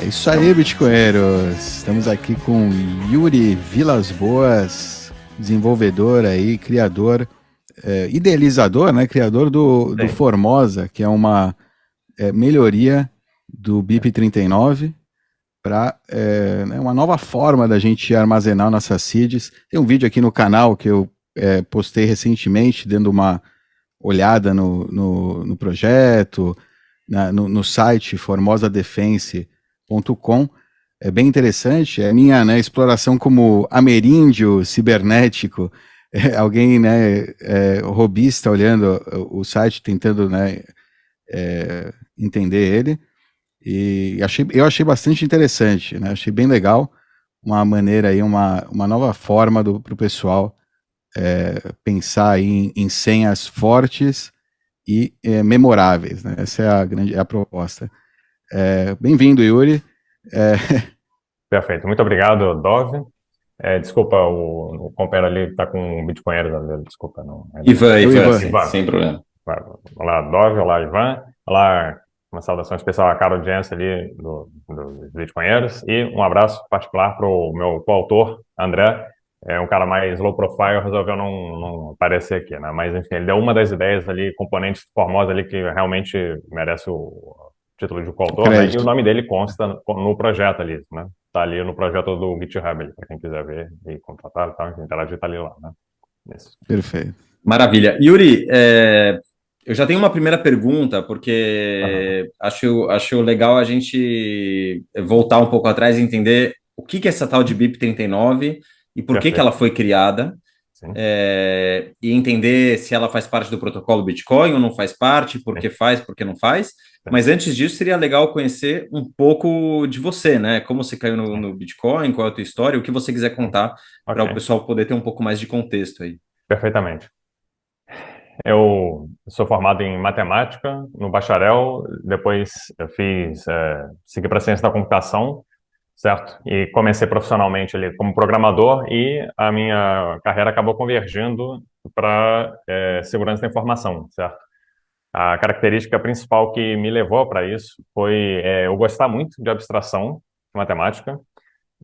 É isso aí, Bitcoinheiros! Estamos aqui com Yuri Vilas Boas, desenvolvedor aí, criador, idealizador, né? Criador do Formosa, que é uma melhoria do BIP39 para uma nova forma da gente armazenar nossas seeds. Tem um vídeo aqui no canal que eu postei recentemente, dando uma olhada no projeto, no site formosadefense.com. É bem interessante, é a minha, né, exploração como ameríndio cibernético, alguém, né, robista olhando o site, tentando, né, entender ele, e eu achei bastante interessante, né, achei bem legal, uma maneira aí, uma nova forma para o pessoal pensar aí em senhas fortes e memoráveis, né, essa é a proposta. Bem-vindo, Yuri. Perfeito. Muito obrigado, Dove. Desculpa, o companheiro ali está com o Bitcoinheiros ali, desculpa, não. É o Ivan. Ivan. Sem problema. Olá, Dove. Olá, Ivan. Olá, uma saudação especial à cara audiência ali dos Bitcoinheiros e um abraço particular para o meu coautor, André. É um cara mais low profile, resolveu não aparecer aqui, né? Mas, enfim, ele deu uma das ideias ali, componentes formosos ali que realmente merece o título de coautor, né? E o nome dele consta no projeto ali, né? Tá ali no projeto do GitHub, para quem quiser ver e contratar e tal, interagir, tá ali lá, né? Isso. Perfeito. Maravilha. Yuri, eu já tenho uma primeira pergunta, porque acho legal a gente voltar um pouco atrás e entender o que é essa tal de BIP39 e por que ela foi criada, e entender se ela faz parte do protocolo Bitcoin ou não faz parte, por que faz, por que não faz. Mas antes disso, seria legal conhecer um pouco de você, né? Como você caiu no Bitcoin, qual é a tua história, o que você quiser contar para o pessoal poder ter um pouco mais de contexto aí. Perfeitamente. Eu sou formado em matemática no bacharel, depois eu segui para ciência da computação, certo? E comecei profissionalmente ali como programador e a minha carreira acabou convergindo para segurança da informação, certo? A característica principal que me levou para isso foi eu gostar muito de abstração matemática,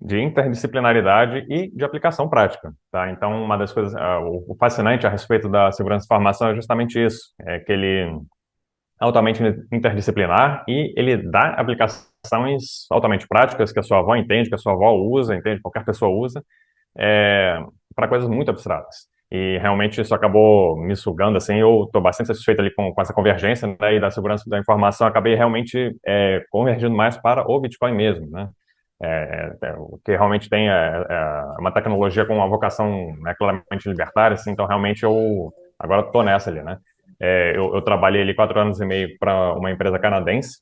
de interdisciplinaridade e de aplicação prática, tá? Então, uma das coisas, o fascinante a respeito da segurança da informação é justamente isso, é que ele é altamente interdisciplinar e ele dá aplicações altamente práticas que a sua avó entende, que a sua avó usa, entende, qualquer pessoa usa, para coisas muito abstratas. E realmente isso acabou me sugando, assim, eu estou bastante satisfeito ali com essa convergência, né, e da segurança da informação, acabei realmente convergindo mais para o Bitcoin mesmo, né? O que realmente tem uma tecnologia com uma vocação, né, claramente libertária, assim, então realmente eu agora estou nessa ali, né? Eu trabalhei ali 4 anos e meio para uma empresa canadense,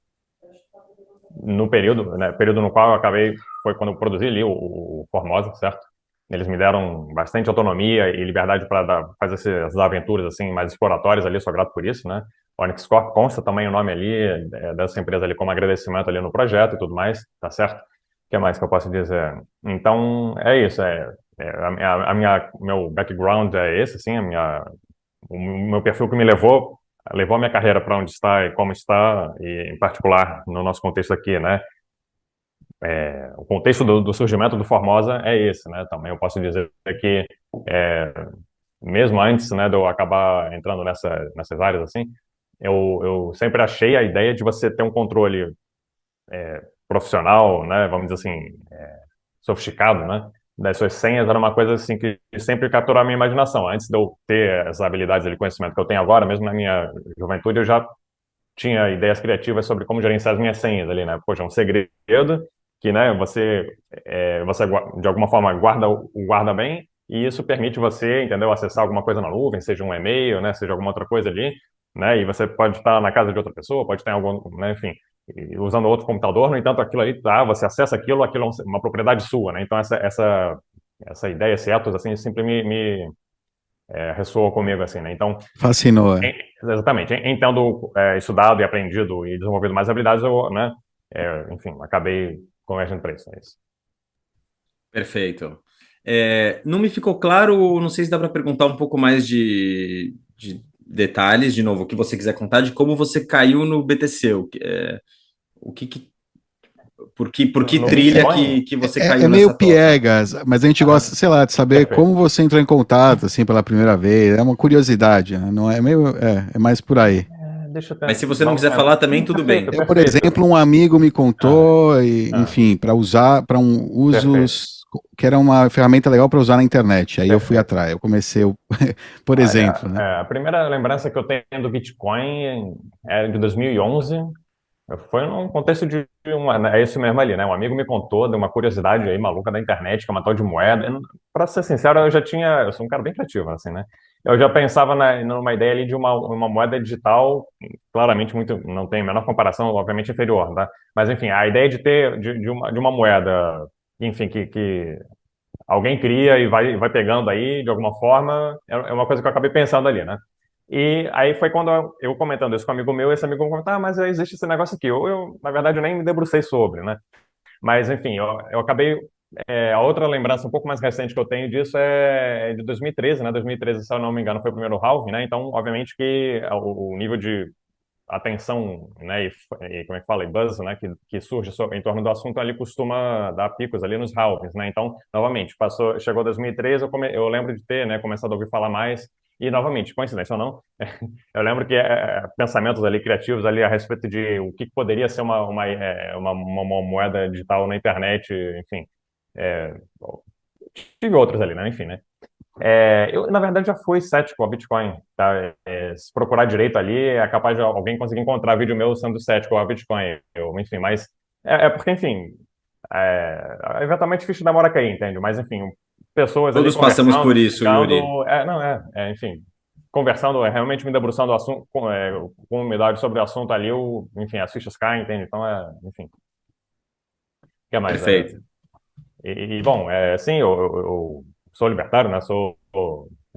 no período, né, período no qual eu acabei, foi quando eu produzi ali o Formosa, certo? Eles me deram bastante autonomia e liberdade para fazer essas aventuras assim mais exploratórias ali, sou grato por isso, né? Onyx Corp consta também o nome ali dessa empresa ali como agradecimento ali no projeto e tudo mais, tá certo? O que mais que eu posso dizer? Então, é isso, meu background é esse, assim, o meu perfil que me levou a minha carreira para onde está e como está, e em particular no nosso contexto aqui, né? O contexto do surgimento do Formosa é esse, né? Também eu posso dizer que mesmo antes, né, de eu acabar entrando nessas áreas assim, eu sempre achei a ideia de você ter um controle profissional, né? Vamos dizer assim, sofisticado, né? Das suas senhas era uma coisa assim que sempre capturou a minha imaginação. Antes de eu ter essas habilidades e conhecimento que eu tenho agora, mesmo na minha juventude, eu já tinha ideias criativas sobre como gerenciar as minhas senhas ali, né? Poxa, é um segredo que, né, você de alguma forma guarda bem e isso permite você, entendeu, acessar alguma coisa na nuvem, seja um e-mail, né, seja alguma outra coisa ali, né? E você pode estar na casa de outra pessoa, pode estar em algum, né, enfim, usando outro computador, no entanto, aquilo ali tá, você acessa aquilo é uma propriedade sua, né? Então essa ideia, esse ethos, assim, sempre me ressoou comigo, assim, né? Então, fascinou. Exatamente. Entendo, estudado e aprendido e desenvolvido mais habilidades, eu, né, enfim, acabei convergindo para isso. É isso. Perfeito. Não me ficou claro, não sei se dá para perguntar um pouco mais de detalhes, de novo, o que você quiser contar, de como você caiu no BTC. O que por que No trilha Bitcoin? que você É caiu meio nessa toca? piegas, mas a gente gosta, sei lá, de saber Perfeito. como você entrou em contato, assim, pela primeira vez. É uma curiosidade, né? Não é meio, é mais por aí. Deixa eu Mas tentar. se você não Vamos quiser tentar. falar também, Sim, tudo perfeito, bem. Eu, por perfeito. exemplo, um amigo me Ah, contou, e, ah, enfim, para usar, para um perfeito, usos, que era uma ferramenta legal para usar na internet. Aí eu fui perfeito. atrás, eu comecei, por exemplo, Olha, né? a primeira lembrança que eu tenho do Bitcoin é de 2011. Foi num contexto de é isso mesmo ali, né? Um amigo me contou de uma curiosidade aí maluca da internet, que é uma tal de moeda. Para ser sincero, eu sou um cara bem criativo, assim, né? Eu já pensava numa ideia ali de uma moeda digital, claramente muito, não tem a menor comparação, obviamente inferior, tá? Mas enfim, a ideia de ter de uma moeda, enfim, que alguém cria e vai pegando aí de alguma forma, é uma coisa que eu acabei pensando ali, né? E aí foi quando eu comentando isso com um amigo meu, esse amigo comentou, mas existe esse negócio aqui. Na verdade, eu nem me debrucei sobre, né? Mas, enfim, eu acabei. A outra lembrança um pouco mais recente que eu tenho disso é de 2013, né? 2013, se eu não me engano, foi o primeiro halving, né? Então, obviamente que o nível de atenção, né, e como é que fala, e buzz, né, que surge em torno do assunto ali costuma dar picos ali nos halvings, né? Então, novamente, chegou 2013, eu lembro de ter, né, começado a ouvir falar mais e novamente, coincidência ou não, eu lembro que pensamentos ali criativos ali a respeito de o que poderia ser uma moeda digital na internet, enfim, é, tive outros ali, né? Enfim, né? Eu, na verdade, já fui cético ao Bitcoin, tá? Se procurar direito ali, é capaz de alguém conseguir encontrar vídeo meu sendo cético ao Bitcoin. Enfim, mas porque, enfim, eventualmente ficha demora a cair, entende? Mas, enfim, pessoas ali Todos passamos conversando, por isso, Yuri. explicando, não, enfim, conversando, realmente me debruçando com umidade sobre o assunto ali, enfim, as fichas caem, entende? Então, enfim, o que mais? Perfeito. Bom, sim, eu sou libertário, né? Sou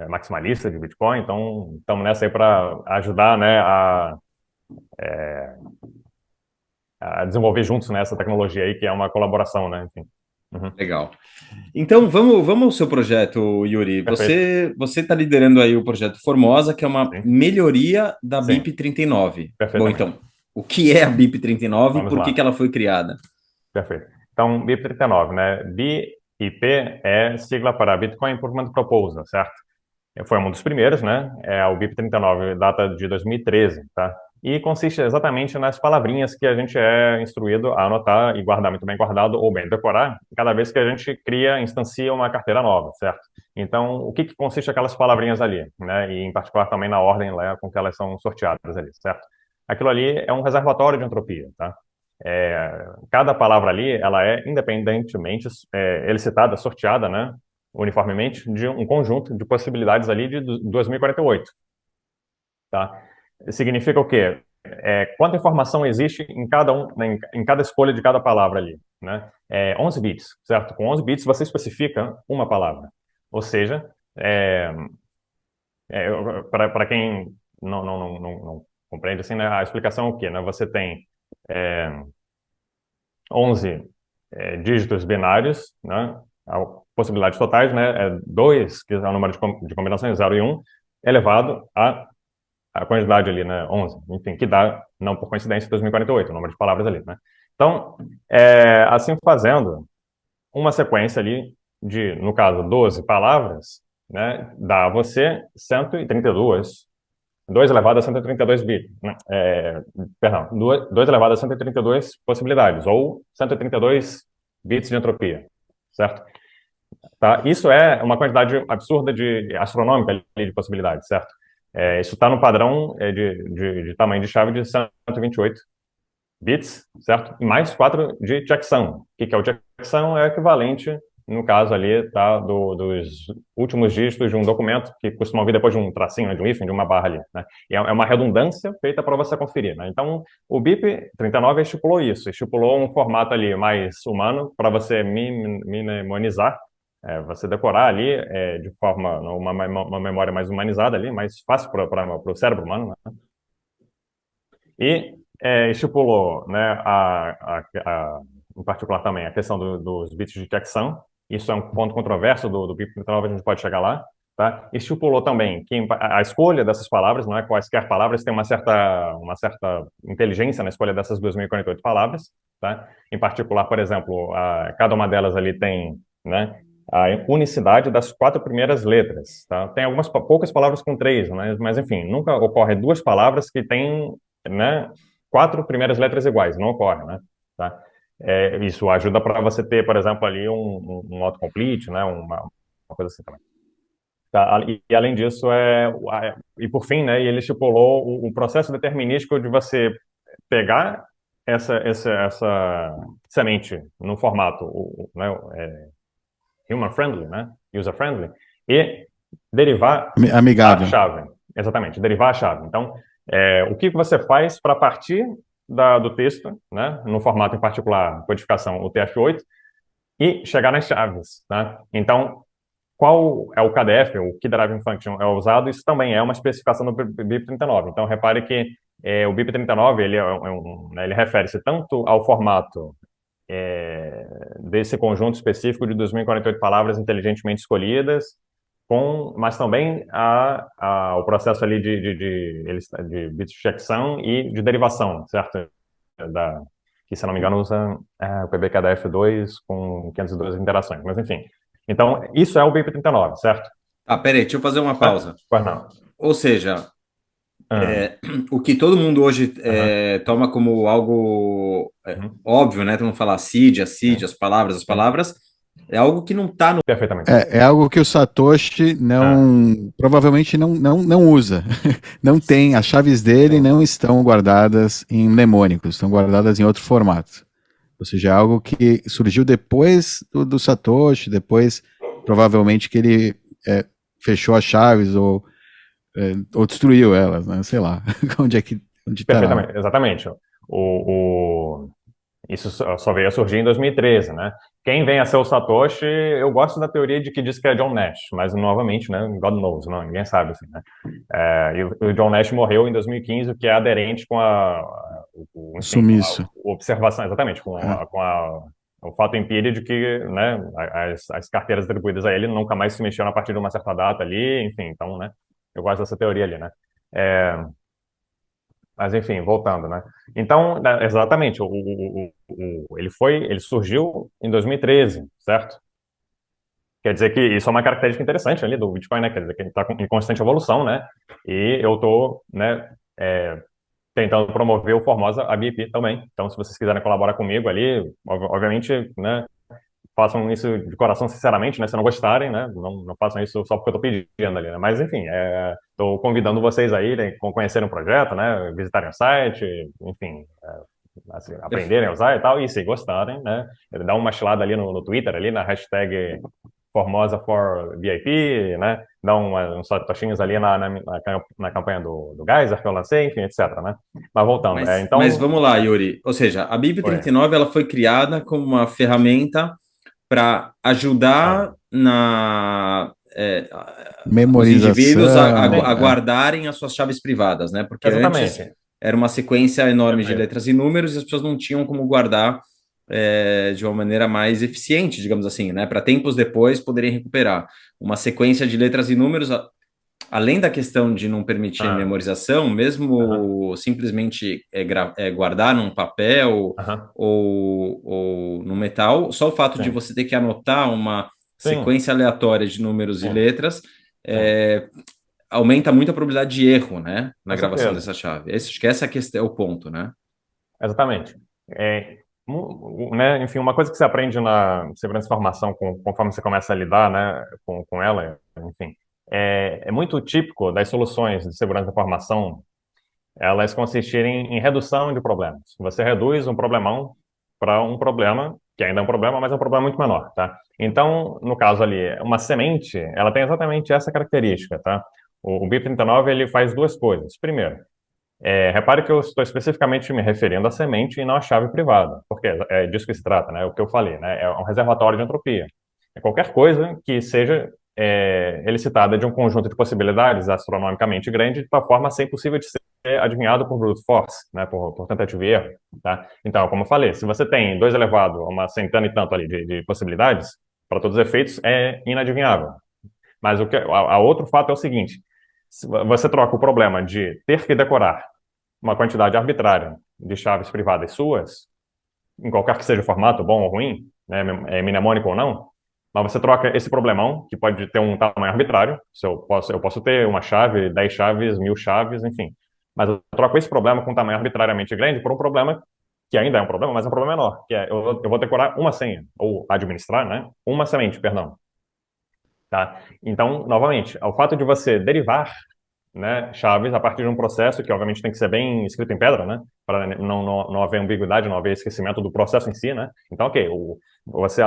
maximalista de Bitcoin, então estamos nessa aí para ajudar, né, a desenvolver juntos, né, essa tecnologia aí, que é uma colaboração, né? Enfim. Uhum. Legal. Então, vamos ao seu projeto, Yuri. Perfeito. Você está liderando aí o projeto Formosa, que é uma Sim, melhoria da sim, BIP 39. Bom, perfeitamente. então, o que é a BIP 39 e Vamos por que lá. ela foi criada? Perfeito. Então, BIP 39, né? BIP é sigla para Bitcoin Improvement Proposal, certo? Foi um dos primeiros, né? O BIP 39 data de 2013, tá? E consiste exatamente nas palavrinhas que a gente é instruído a anotar e guardar muito bem guardado ou bem decorar cada vez que a gente instancia uma carteira nova, certo? Então, o que consiste aquelas palavrinhas ali, né? E em particular também na ordem lá com que elas são sorteadas ali, certo? Aquilo ali é um reservatório de entropia, tá? Cada palavra ali, ela é independentemente elicitada, sorteada, né? Uniformemente de um conjunto de possibilidades ali de 2048, tá? Significa o quê? Quanta informação existe em cada escolha de cada palavra ali, né? 11 bits, certo? Com 11 bits você especifica uma palavra. Ou seja, para quem não compreende assim, né, a explicação é o quê, né? Você tem é, 11 dígitos binários, né? Possibilidades totais, né? 2, que é o número de combinações, 0 e 1, elevado a quantidade ali, né? 11, enfim, que dá, não por coincidência, 2048, o número de palavras ali, né? Então, assim fazendo, uma sequência ali no caso, 12 palavras, né? Dá a você 132 2 elevado a 132 bits, né? Perdão, 2 elevado a 132 possibilidades, ou 132 bits de entropia, certo? Tá? Isso é uma quantidade absurda astronômica ali de possibilidades, certo? Isso está no padrão de tamanho de chave de 128 bits, certo? E mais 4 de checksum. O que é o checksum? É equivalente, no caso ali, tá, dos últimos dígitos de um documento, que costumam vir depois de um tracinho, né, de um hífen, de uma barra ali, né? E é uma redundância feita para você conferir, né? Então, o BIP 39 estipulou isso, estipulou um formato ali mais humano para você mnemonizar, você decorar ali de forma, uma memória mais humanizada ali, mais fácil para o cérebro humano, né? E estipulou, né, em particular também, a questão dos bits de checksum. Isso é um ponto controverso do BIP 39, a gente pode chegar lá, tá? Estipulou também que a escolha dessas palavras, não é quaisquer palavras, tem uma certa inteligência na escolha dessas 2.048 palavras, tá? Em particular, por exemplo, cada uma delas ali tem, né, a unicidade das 4 primeiras letras, tá? Tem algumas poucas palavras com 3, mas enfim, nunca ocorre 2 palavras que têm, né, 4 primeiras letras iguais, não ocorre, né? Tá? Isso ajuda para você ter, por exemplo, ali um autocomplete, né, uma coisa assim também. Tá, e além disso, e por fim, né, ele estipulou o processo determinístico de você pegar essa semente no formato né, human-friendly, né, user-friendly, e derivar a Amigável. chave. Exatamente, derivar a chave. Então, o que você faz para partir do texto, né, no formato em particular, codificação UTF-8, e chegar nas chaves, né? Então, qual é o KDF, o Key Driving Function, é usado, isso também é uma especificação do BIP39. Então, repare que o BIP39, né, ele refere-se tanto ao formato desse conjunto específico de 2.048 palavras inteligentemente escolhidas, mas também ao processo ali de bitchecksão e de derivação, certo? Que, se não me engano, usa o PBKDF2 com 512 interações, mas enfim. Então, isso é o BIP39, certo? Peraí, deixa eu fazer uma pausa. Pois não. Ou seja, o que todo mundo hoje toma como algo óbvio, né? Todo mundo fala a CID, as palavras, é algo que não está no... Perfeitamente. É algo que o Satoshi provavelmente não usa. Não tem, as chaves dele não estão guardadas em mnemônicos, estão guardadas em outro formato. Ou seja, é algo que surgiu depois do Satoshi, depois provavelmente que ele fechou as chaves ou destruiu elas, né? Sei lá. Onde tá? Perfeitamente, exatamente. Isso só veio a surgir em 2013, né? Quem vem a ser o Satoshi, eu gosto da teoria de que diz que é John Nash, mas novamente, né? God knows, não, ninguém sabe, assim, né? E o John Nash morreu em 2015, o que é aderente com Sumiço. a observação, exatamente, com o fato empírico de que, né, as carteiras atribuídas a ele nunca mais se mexeram a partir de uma certa data ali, enfim, então, né? Eu gosto dessa teoria ali, né? Mas enfim, voltando, né? Então, exatamente, ele surgiu em 2013, certo? Quer dizer que isso é uma característica interessante ali do Bitcoin, né? Quer dizer que ele está em constante evolução, né? E eu estou, né, tentando promover o Formosa ABP também. Então, se vocês quiserem colaborar comigo ali, obviamente, né, façam isso de coração, sinceramente, né? Se não gostarem, né? Não façam isso só porque eu tô pedindo ali, né? Mas, enfim, tô convidando vocês aí, né, a conhecerem o projeto, né? Visitarem o site, enfim, assim, aprenderem a usar e tal. E se gostarem, né? Dá uma chilada ali no Twitter, ali na hashtag Formosa for VIP, né? Dá uns satoshinhos ali na campanha do Geyser que eu lancei, enfim, etc, né? Mas voltando, Mas vamos lá, Yuri. Ou seja, a BIP39 ela foi criada como uma ferramenta para ajudar os indivíduos a guardarem as suas chaves privadas, né? Porque antes era uma sequência enorme de letras e números e as pessoas não tinham como guardar de uma maneira mais eficiente, digamos assim, né? Para tempos depois poderem recuperar. Uma sequência de letras e números, além da questão de não permitir memorização, mesmo simplesmente guardar num papel ou no metal, só o fato de você ter que anotar uma sequência aleatória de números e letras aumenta muito a probabilidade de erro, né, na gravação dessa chave. Acho que essa é o ponto, né? Exatamente. Né, enfim, uma coisa que você aprende na segurança de informação conforme você começa a lidar, né, com ela, enfim, é muito típico das soluções de segurança da informação elas consistirem em redução de problemas. Você reduz um problemão para um problema, que ainda é um problema, mas é um problema muito menor, tá? Então, no caso ali, uma semente, ela tem exatamente essa característica, tá? O BIP39, ele faz duas coisas. Primeiro, repare que eu estou especificamente me referindo à semente e não à chave privada, porque é disso que se trata, né? O que eu falei, né? É um reservatório de entropia. É qualquer coisa que seja elicitada de um conjunto de possibilidades astronomicamente grande, de tal forma a ser impossível de ser adivinhado por brute force, né, por tentativa e erro, tá? Então, como eu falei, se você tem 2 elevado a uma centena e tanto ali de possibilidades, para todos os efeitos, é inadivinhável. Mas a outro fato é o seguinte: se você troca o problema de ter que decorar uma quantidade arbitrária de chaves privadas suas, em qualquer que seja o formato, bom ou ruim, né, mnemônico ou não, mas você troca esse problemão, que pode ter um tamanho arbitrário, se eu posso ter uma chave, 10 chaves, 1000 chaves, enfim, mas eu troco esse problema com um tamanho arbitrariamente grande por um problema que ainda é um problema, mas é um problema menor, que é eu vou decorar uma senha, ou administrar, né, uma semente, perdão. Tá? Então, novamente, o fato de você derivar, né, chaves a partir de um processo que, obviamente, tem que ser bem escrito em pedra, né, para não haver ambiguidade, não haver esquecimento do processo em si, né. Então, ok, você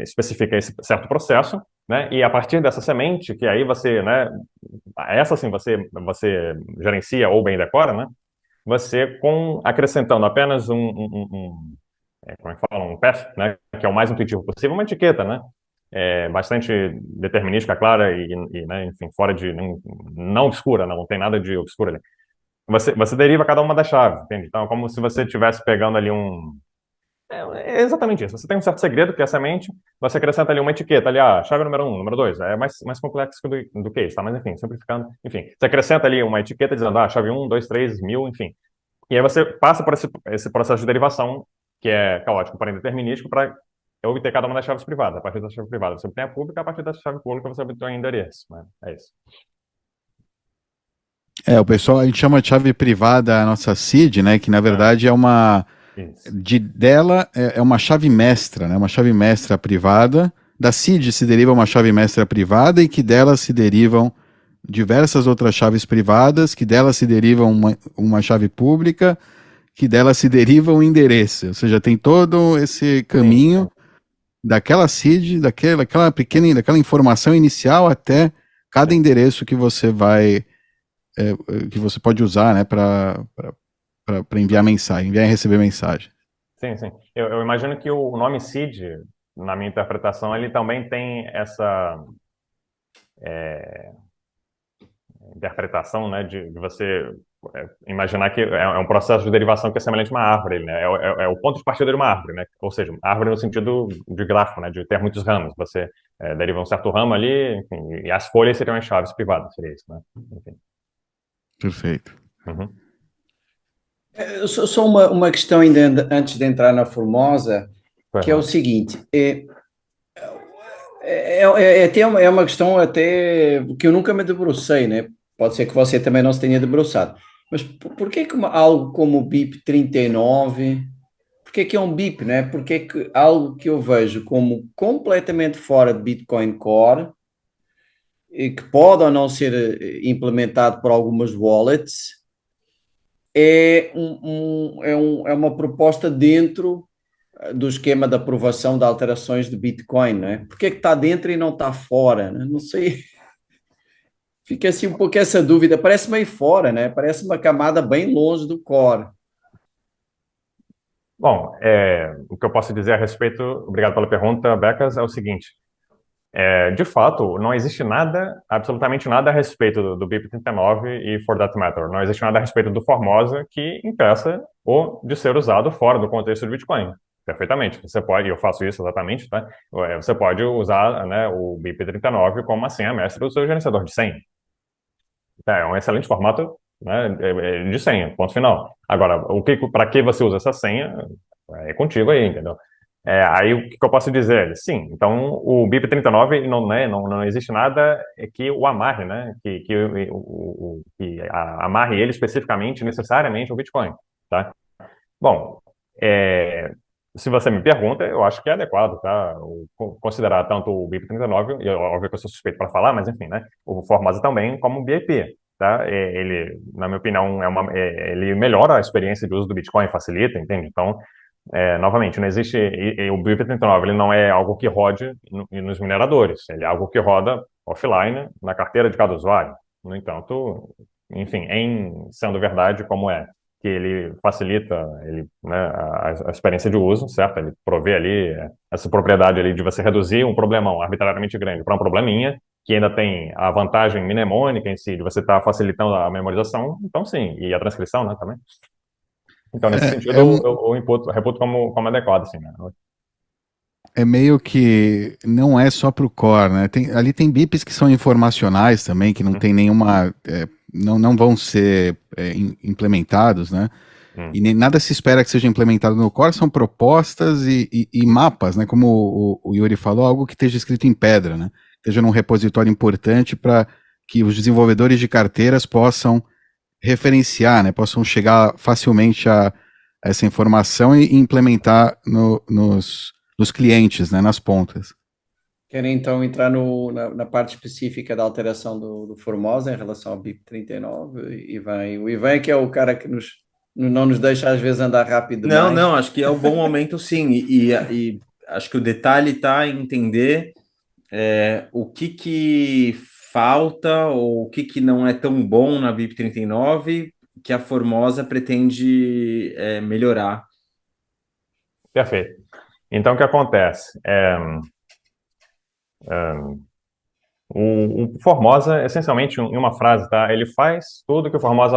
especifica esse certo processo, né, e a partir dessa semente, que aí você, né, essa sim você gerencia ou bem decora, né, você acrescentando apenas como é que fala, um path, né, que é o mais intuitivo possível, uma etiqueta, né, bastante determinística, clara né, enfim, fora de não obscura, não tem nada de obscura ali. Você deriva cada uma das chaves, entende? Então, é como se você estivesse pegando ali é exatamente isso. Você tem um certo segredo, que é a semente, você acrescenta ali uma etiqueta, ali, chave número 1, número 2. É mais complexo do que isso, tá? Mas, enfim, simplificando. Enfim, você acrescenta ali uma etiqueta dizendo, chave 1, 2, 3, 1000, enfim. E aí você passa por esse processo de derivação, que é caótico, porém determinístico, para obter cada uma das chaves privadas. A partir da chave privada você obtém a pública, a partir da chave pública você obtém o endereço. Né? É isso. O pessoal, a gente chama de chave privada a nossa seed, né? Que na verdade é uma. Dela é uma chave mestra, né? Uma chave mestra privada. Da seed se deriva uma chave mestra privada e que dela se derivam diversas outras chaves privadas, que dela se deriva uma chave pública, que dela se deriva um endereço. Ou seja, tem todo esse caminho daquela seed, daquela informação inicial até cada endereço que você vai que você pode usar, né, para enviar mensagem, enviar e receber mensagem. Sim, sim. Eu imagino que o nome seed, na minha interpretação, ele também tem essa interpretação, né, de você imaginar que é um processo de derivação que é semelhante a uma árvore, né? É o ponto de partida de uma árvore, né? Ou seja, árvore no sentido de grafo, né? De ter muitos ramos. Você deriva um certo ramo ali, enfim, e as folhas seriam as chaves privadas, seria isso, né? Enfim. Perfeito. Uhum. Só uma questão ainda antes de entrar na Formosa, que é o seguinte, é uma questão até que eu nunca me debrucei, né? Pode ser que você também não se tenha debruçado, mas por que algo como o BIP 39, por que é um BIP, né? Por que algo que eu vejo como completamente fora de Bitcoin Core, e que pode ou não ser implementado por algumas wallets, é uma proposta dentro do esquema de aprovação de alterações de Bitcoin, não é? Porque é que está dentro e não está fora? Né? Não sei. Fica assim um pouco essa dúvida. Parece meio fora, né? Parece uma camada bem longe do core. Bom, o que eu posso dizer a respeito, obrigado pela pergunta, Becas, é o seguinte. De fato, não existe nada, absolutamente nada a respeito do BIP 39 e For That Matter. Não existe nada a respeito do Formosa que impeça de ser usado fora do contexto do Bitcoin. Perfeitamente. Você pode, eu faço isso exatamente, tá? Você pode usar, né, o BIP 39 como uma senha mestra do seu gerenciador de senha. É um excelente formato, né, de senha, ponto final. Agora, para que você usa essa senha é contigo aí, entendeu? Aí o que eu posso dizer? Sim, então o BIP 39 não existe nada que o amarre, né? Que amarre ele especificamente, necessariamente ao Bitcoin, tá? Bom, se você me pergunta, eu acho que é adequado, tá? Considerar tanto o BIP 39, e óbvio que eu sou suspeito para falar, mas enfim, né? O Formosa também como o BIP, tá? Ele, na minha opinião, ele melhora a experiência de uso do Bitcoin, facilita, entende? Então, novamente, não existe. O BIP 39 ele não é algo que rode nos mineradores, ele é algo que roda offline na carteira de cada usuário. No entanto, enfim, sendo verdade como que ele facilita né, a experiência de uso, certo? Ele provê ali essa propriedade ali de você reduzir um problemão arbitrariamente grande para um probleminha, que ainda tem a vantagem mnemônica em si, de você estar facilitando a memorização, então sim, e a transcrição, né, também. Então, nesse sentido, eu reputo como adequado, assim, né? é meio que não é só para o core, né? Ali tem bips que são informacionais também, que não tem nenhuma, não vão ser implementados, né? E nem nada se espera que seja implementado no core, são propostas e mapas, né? Como o Yuri falou, algo que esteja escrito em pedra, né? Esteja num repositório importante para que os desenvolvedores de carteiras possam referenciar, né? Possam chegar facilmente a essa informação e implementar nos clientes, né? Nas pontas. Querem então entrar na parte específica da alteração do Formosa em relação ao BIP 39 o Ivan é que é o cara que não nos deixa às vezes andar rápido demais. Não, acho que é um bom momento sim, e acho que o detalhe está em entender o que falta ou o que não é tão bom na BIP 39 que a Formosa pretende melhorar. Perfeito. Então, o que acontece? O Formosa, essencialmente, em uma frase, tá? Ele faz tudo que o Formosa...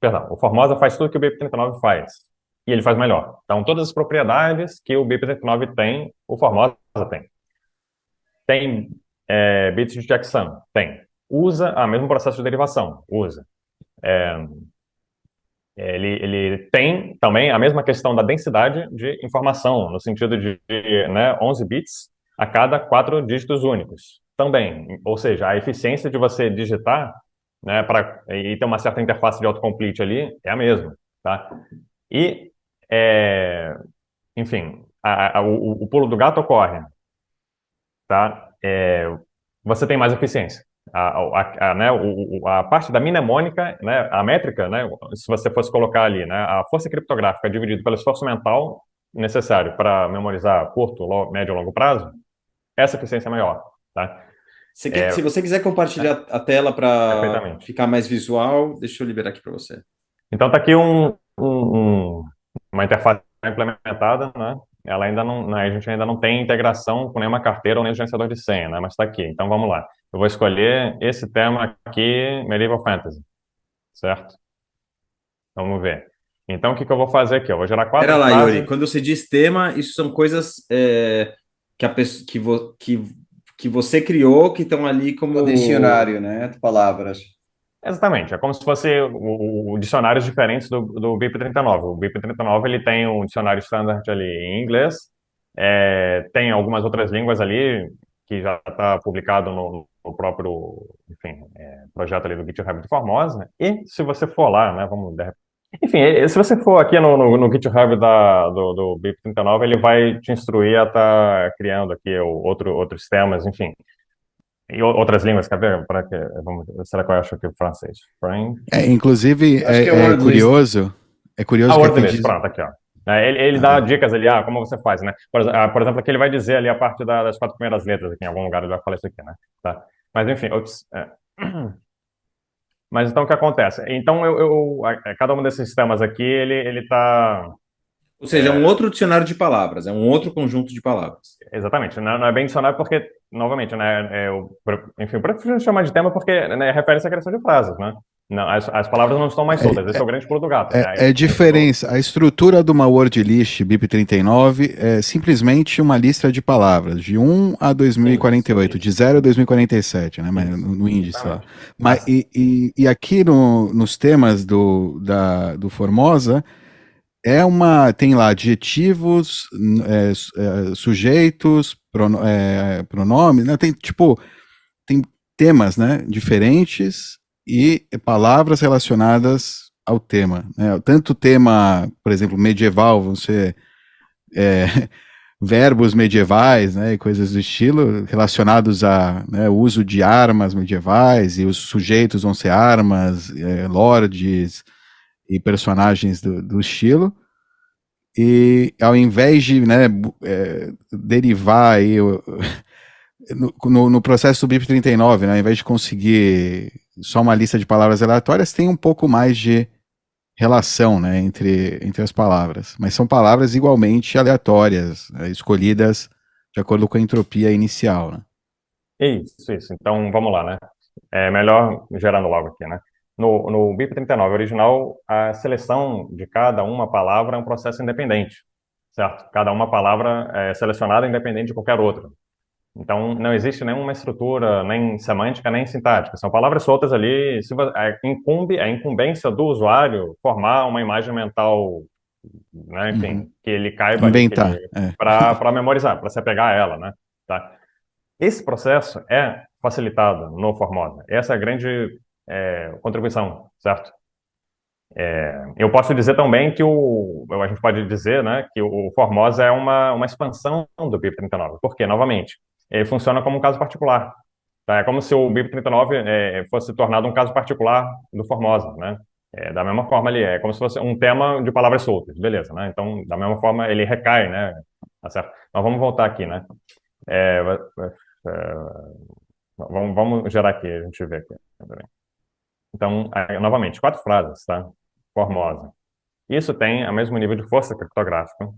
Perdão, o Formosa faz tudo que o BIP39 faz. E ele faz melhor. Então, todas as propriedades que o BIP39 tem, o Formosa tem. Tem bits de checksum? Tem. Usa o mesmo processo de derivação? Usa. Ele tem também a mesma questão da densidade de informação, no sentido de 11 bits a cada 4 dígitos únicos. Também, ou seja, a eficiência de você digitar, né, e ter uma certa interface de autocomplete ali é a mesma, tá? E, enfim, o pulo do gato ocorre, tá? Você tem mais eficiência. A parte da mnemônica, né, a métrica, né, se você fosse colocar ali, né, a força criptográfica dividida pelo esforço mental necessário para memorizar curto, médio e longo prazo, essa eficiência é maior, tá? Se você quiser compartilhar a tela para Perfeitamente. ficar mais visual, deixa eu liberar aqui para você. Então está aqui uma interface implementada, né? Ela ainda não, a gente ainda não tem integração com nenhuma carteira ou nem gerenciador de senha, né? Mas está aqui. Então vamos lá. Eu vou escolher esse tema aqui, Medieval Fantasy, certo? Vamos ver. Então o que eu vou fazer aqui? Eu vou gerar 4 Pera lá, frases. Yuri. Quando você diz tema, isso são coisas que você criou, que estão ali como... O dicionário, né, de palavras. Exatamente, é como se fosse o dicionários diferentes do BIP39. O BIP39 ele tem um dicionário standard ali em inglês, tem algumas outras línguas ali que já está publicado no próprio, enfim, projeto ali do GitHub de Formosa, né? E se você for lá, né, enfim, se você for aqui no GitHub do BIP39, ele vai te instruir a estar criando aqui outros temas, enfim. E outras línguas, quer ver? Será que eu acho aqui o francês? Inclusive, é curioso. É curioso que Word List, pronto, aqui, ó. Ele dá dicas ali, como você faz, né? Por exemplo, aqui ele vai dizer ali a parte das 4 primeiras letras, aqui em algum lugar ele vai falar isso aqui, né? Tá. Mas enfim, Mas então o que acontece? Então, cada um desses sistemas aqui, ele tá... Ou seja, é um outro dicionário de palavras, é um outro conjunto de palavras. Exatamente, não é bem dicionário porque, novamente, né, enfim, eu prefiro chamar de tema porque, né, refere-se à criação de frases, né? Não, as palavras não estão mais soltas, esse é o grande pulo do gato. É diferença. A estrutura de uma word list BIP39 é simplesmente uma lista de palavras, de 1 a 2048, de 0 a 2047, né? Mas no índice lá. Mas, e aqui nos temas do Formosa, tem lá adjetivos, sujeitos, pronomes, né? Tem temas, né, diferentes e palavras relacionadas ao tema, né? Tanto o tema, por exemplo, medieval, vão ser verbos medievais, né, e coisas do estilo relacionados a, né, o uso de armas medievais, e os sujeitos vão ser armas, lordes e personagens do estilo. E ao invés de, né, derivar aí no processo do BIP39, né, ao invés de conseguir só uma lista de palavras aleatórias, tem um pouco mais de relação, né, entre as palavras. Mas são palavras igualmente aleatórias, né, escolhidas de acordo com a entropia inicial, né? Isso. Então, vamos lá, né? É melhor gerando logo aqui, né? No BIP39 original, a seleção de cada uma palavra é um processo independente, certo? Cada uma palavra é selecionada independente de qualquer outra. Então, não existe nenhuma estrutura, nem semântica, nem sintática. São palavras soltas ali. É incumbência do usuário formar uma imagem mental, né, enfim, que ele caiba ali, Inventar. para memorizar, para se apegar a ela, né? Tá? Esse processo é facilitado no Formosa. Essa é a grande contribuição, certo? Eu posso dizer também que a gente pode dizer, né, que o Formosa é uma expansão do BIP 39, porque, novamente, ele funciona como um caso particular. Tá? É como se o BIP 39 fosse tornado um caso particular do Formosa, né? Da mesma forma, ele é como se fosse um tema de palavras soltas, beleza, né? Então, da mesma forma, ele recai, né? Tá certo? Mas vamos voltar aqui, né? É, é, vamos gerar aqui, a gente vê aqui. Então, novamente, 4 frases, tá? Formosa. Isso tem o mesmo nível de força criptográfica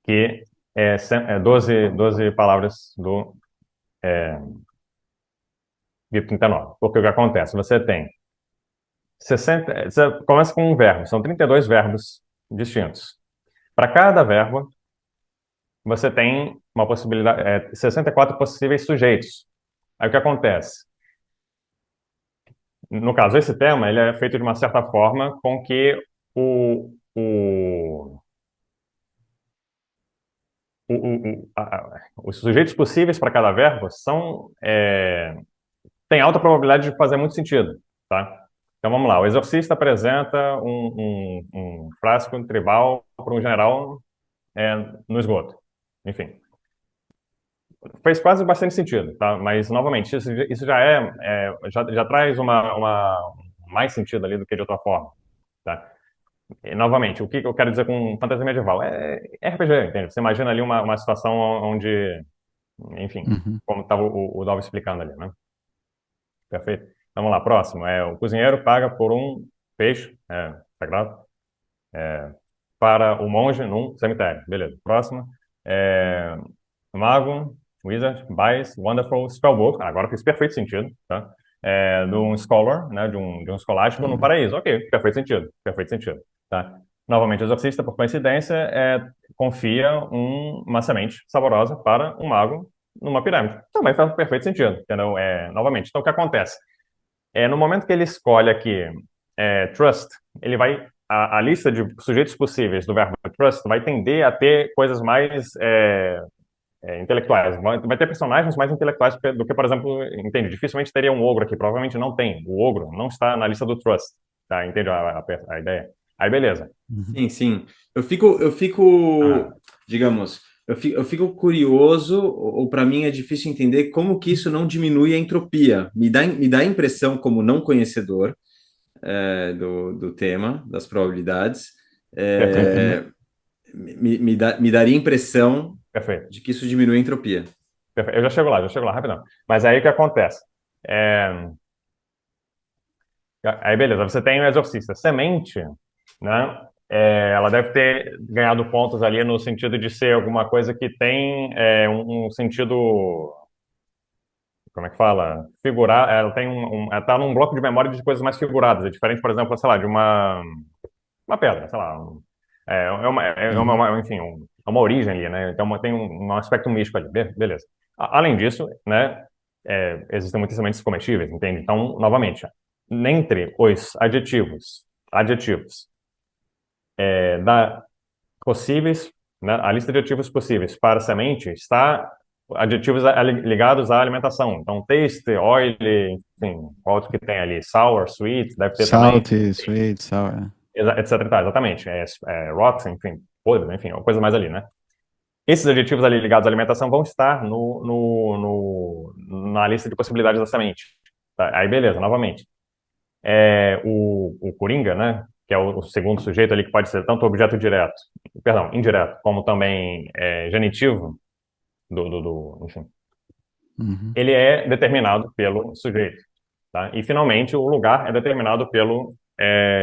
que 12 palavras do BIP39. Porque o que acontece? Você tem 60. Você começa com um verbo, são 32 verbos distintos. Para cada verbo, você tem uma possibilidade, 64 possíveis sujeitos. Aí o que acontece? No caso, esse tema ele é feito de uma certa forma com que os sujeitos possíveis para cada verbo têm alta probabilidade de fazer muito sentido, tá? Então vamos lá, o exorcista apresenta um frasco tribal para um general no esgoto. Enfim, fez quase bastante sentido, tá? Mas novamente, isso já traz mais sentido ali do que de outra forma, tá? E, novamente, o que eu quero dizer com fantasia medieval? É RPG, entende? Você imagina ali uma situação onde, enfim, Uhum. como estava o Dalva explicando ali, né? Perfeito? Então, vamos lá, próximo. O cozinheiro paga por um peixe sagrado para o monge num cemitério. Beleza. Próximo. Mago, wizard, buys wonderful spellbook. Agora fez perfeito sentido, tá? De um scholar, né? De um escolástico no paraíso. Ok, perfeito sentido. Perfeito sentido, tá? Novamente, o exorcista, por coincidência, confia uma semente saborosa para um mago numa pirâmide. Também faz perfeito sentido, entendeu? Novamente, então o que acontece? No momento que ele escolhe aqui trust, ele vai a lista de sujeitos possíveis do verbo trust vai tender a ter coisas mais intelectuais. Vai ter personagens mais intelectuais do que, por exemplo, entende? Dificilmente teria um ogro aqui, provavelmente não tem. O ogro não está na lista do trust, tá? Entende a ideia? Aí, beleza. Sim, sim. Eu fico, digamos, eu fico curioso, ou para mim é difícil entender como que isso não diminui a entropia. Me dá a impressão, como não conhecedor do tema, das probabilidades, Perfeito. me daria a impressão Perfeito. de que isso diminui a entropia. Perfeito. Eu já chego lá, rapidão. Mas aí o que acontece? Aí, beleza, você tem o exorcista. Semente, né? Ela deve ter ganhado pontos ali no sentido de ser alguma coisa que tem um sentido, como é que fala? Figurar, ela tem ela tá num bloco de memória de coisas mais figuradas. É diferente, por exemplo, sei lá, de uma pedra, sei lá. Enfim, é uma origem ali, né? Então tem um aspecto místico ali. Beleza. Além disso, né? Existem muitas sementes comestíveis, entende? Então, novamente, entre os adjetivos possíveis, né, a lista de adjetivos possíveis para semente está adjetivos ligados à alimentação. Então, taste, oily, enfim, qual outro que tem ali? Sour, sweet, deve ter também. Salty, sweet, sour. Etc. Tá, exatamente. Rot, enfim, podre, enfim, coisa mais ali, né? Esses adjetivos ali ligados à alimentação vão estar na lista de possibilidades da semente. Tá? Aí, beleza, novamente. O Coringa, né? Que é o segundo sujeito ali, que pode ser tanto objeto indireto, como também genitivo enfim. Uhum. Ele é determinado pelo sujeito, tá? E, finalmente, o lugar é determinado pelo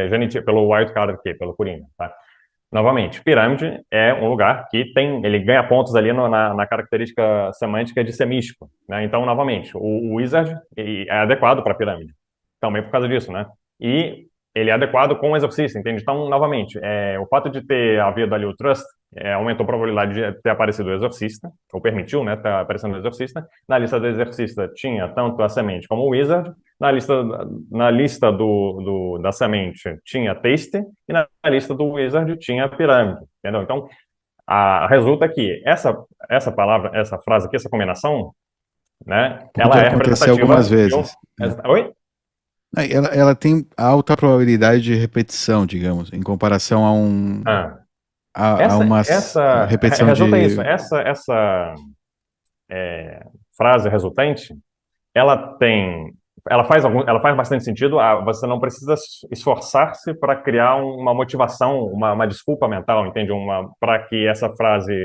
genitivo, pelo wildcard aqui, pelo Coringa, tá? Novamente, pirâmide é um lugar que ele ganha pontos ali na característica semântica de ser místico, né? Então, novamente, o wizard é adequado para pirâmide, também por causa disso, né? E ele é adequado com o exorcista, entende? Então, novamente, o fato de ter havido ali o trust aumentou a probabilidade de ter aparecido o exorcista, ou permitiu, né, ter aparecendo o exorcista. Na lista do exorcista tinha tanto a semente como o wizard, na lista da semente tinha taste, e na lista do wizard tinha a pirâmide, entendeu? Então, resulta que essa palavra, essa frase aqui, essa combinação, né, Pode ela é acontecer representativa algumas de um... vezes, né? Oi? Ela tem alta probabilidade de repetição, digamos, em comparação Ah. a uma repetição Resulta isso. de... Essa frase resultante, ela tem, ela faz bastante sentido. Você não precisa esforçar-se para criar uma motivação, uma desculpa mental, entende? Para que essa frase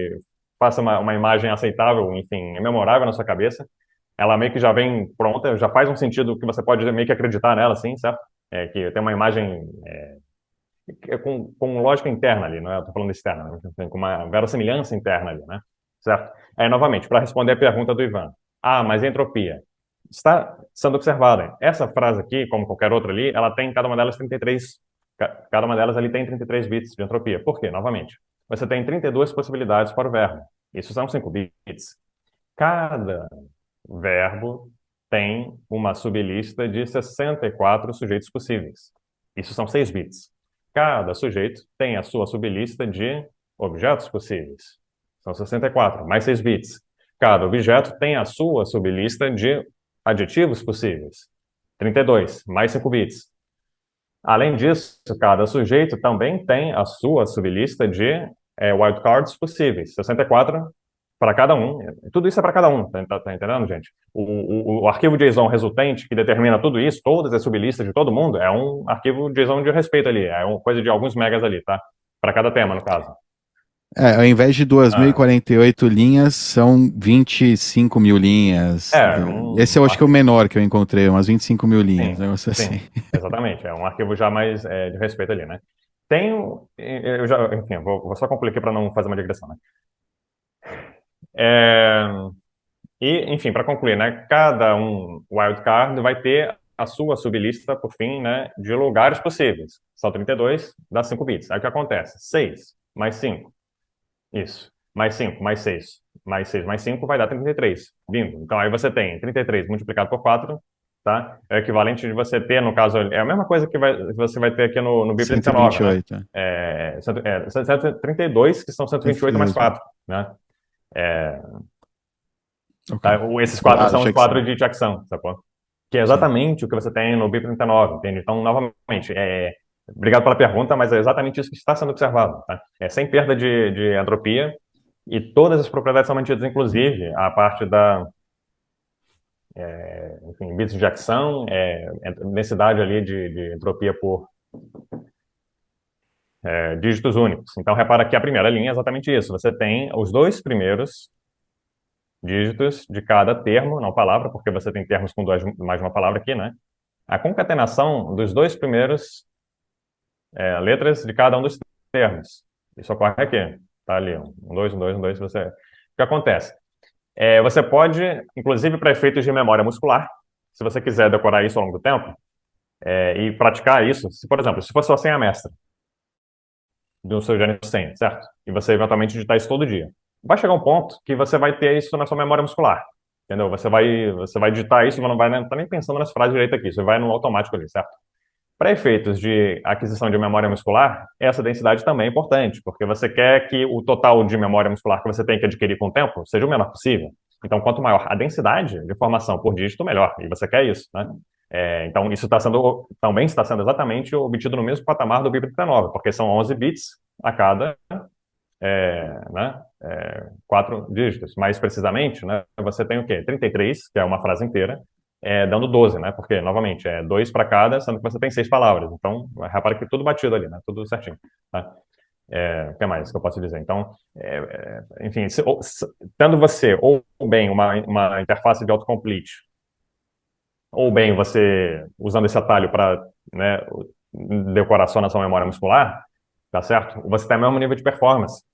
faça uma imagem aceitável, enfim, memorável na sua cabeça. Ela meio que já vem pronta, já faz um sentido que você pode meio que acreditar nela, assim, certo? Que tem uma imagem com lógica interna ali, não é? Eu tô falando externa, né? Com uma verossimilhança interna ali, né? Certo? Aí, novamente, para responder a pergunta do Ivan. Mas a entropia está sendo observada. Essa frase aqui, como qualquer outra ali, ela tem cada uma delas 33, cada uma delas ali tem 33 bits de entropia. Por quê? Novamente, você tem 32 possibilidades para o verbo. Isso são 5 bits. Cada verbo tem uma sublista de 64 sujeitos possíveis. Isso são 6 bits. Cada sujeito tem a sua sublista de objetos possíveis. São 64, mais 6 bits. Cada objeto tem a sua sublista de adjetivos possíveis. 32, mais 5 bits. Além disso, cada sujeito também tem a sua sublista de wildcards possíveis. 64 para cada um. Tudo isso é para cada um, tá entendendo, gente? O arquivo JSON resultante que determina tudo isso, todas as sublistas de todo mundo, é um arquivo JSON de respeito ali, é uma coisa de alguns megas ali, tá? Para cada tema, no caso. Ao invés de 2.048 linhas, são 25 mil linhas. Esse eu acho que é o menor que eu encontrei, umas 25 mil linhas, sim, negócio assim. Exatamente, é um arquivo já mais de respeito ali, né? Enfim, eu vou só concluir aqui para não fazer uma digressão, né? Enfim, para concluir, né, cada wildcard vai ter a sua sublista, por fim, né, de lugares possíveis. São 32, dá 5 bits. Aí o que acontece? 6 mais 5. Isso. Mais 5, mais 6. Mais 6, mais 5 vai dar 33. Bingo. Então aí você tem 33 multiplicado por 4, tá? É o equivalente de você ter, no caso, é a mesma coisa que você vai ter aqui no BIP 39, 128, né? 132, que são 128 mais 4, né? Okay. Esses 4 são os 4 de Jackson, sacou? Que é exatamente o que você tem no BIP 39, entende? Então, novamente, obrigado pela pergunta, mas é exatamente isso que está sendo observado, tá? Sem perda de entropia, e todas as propriedades são mantidas, inclusive a parte da enfim, bits de Jackson, densidade ali de entropia por dígitos únicos. Então, repara que a primeira linha é exatamente isso. Você tem os dois primeiros dígitos de cada termo, não palavra, porque você tem termos com mais de uma palavra aqui, né? A concatenação dos dois primeiros letras de cada um dos termos. Isso ocorre aqui. Tá ali, 1, 2, 1, 2, 1, 2, você... O que acontece? Você pode, inclusive para efeitos de memória muscular, se você quiser decorar isso ao longo do tempo, e praticar isso, por exemplo, se for sua senha mestra do seu gênero senha, certo? E você eventualmente digitar isso todo dia. Vai chegar um ponto que você vai ter isso na sua memória muscular, entendeu? Você vai digitar isso, não vai estar nem pensando nas frases direito aqui, você vai no automático ali, certo? Para efeitos de aquisição de memória muscular, essa densidade também é importante, porque você quer que o total de memória muscular que você tem que adquirir com o tempo seja o menor possível. Então, quanto maior a densidade de informação por dígito, melhor. E você quer isso, né? Então, isso também está sendo exatamente obtido no mesmo patamar do BIP39, porque são 11 bits a cada 4 dígitos. Mais precisamente, né, você tem o quê? 33, que é uma frase inteira, dando 12, né? Porque, novamente, 2 para cada, sendo que você tem 6 palavras. Então, repara que tudo batido ali, né? Tudo certinho. Tá? O que mais que eu posso dizer? Então, enfim, tendo você ou bem uma interface de autocomplete, ou bem você usando esse atalho para, né, decorar só na sua memória muscular, tá certo? Você tem o mesmo nível de performance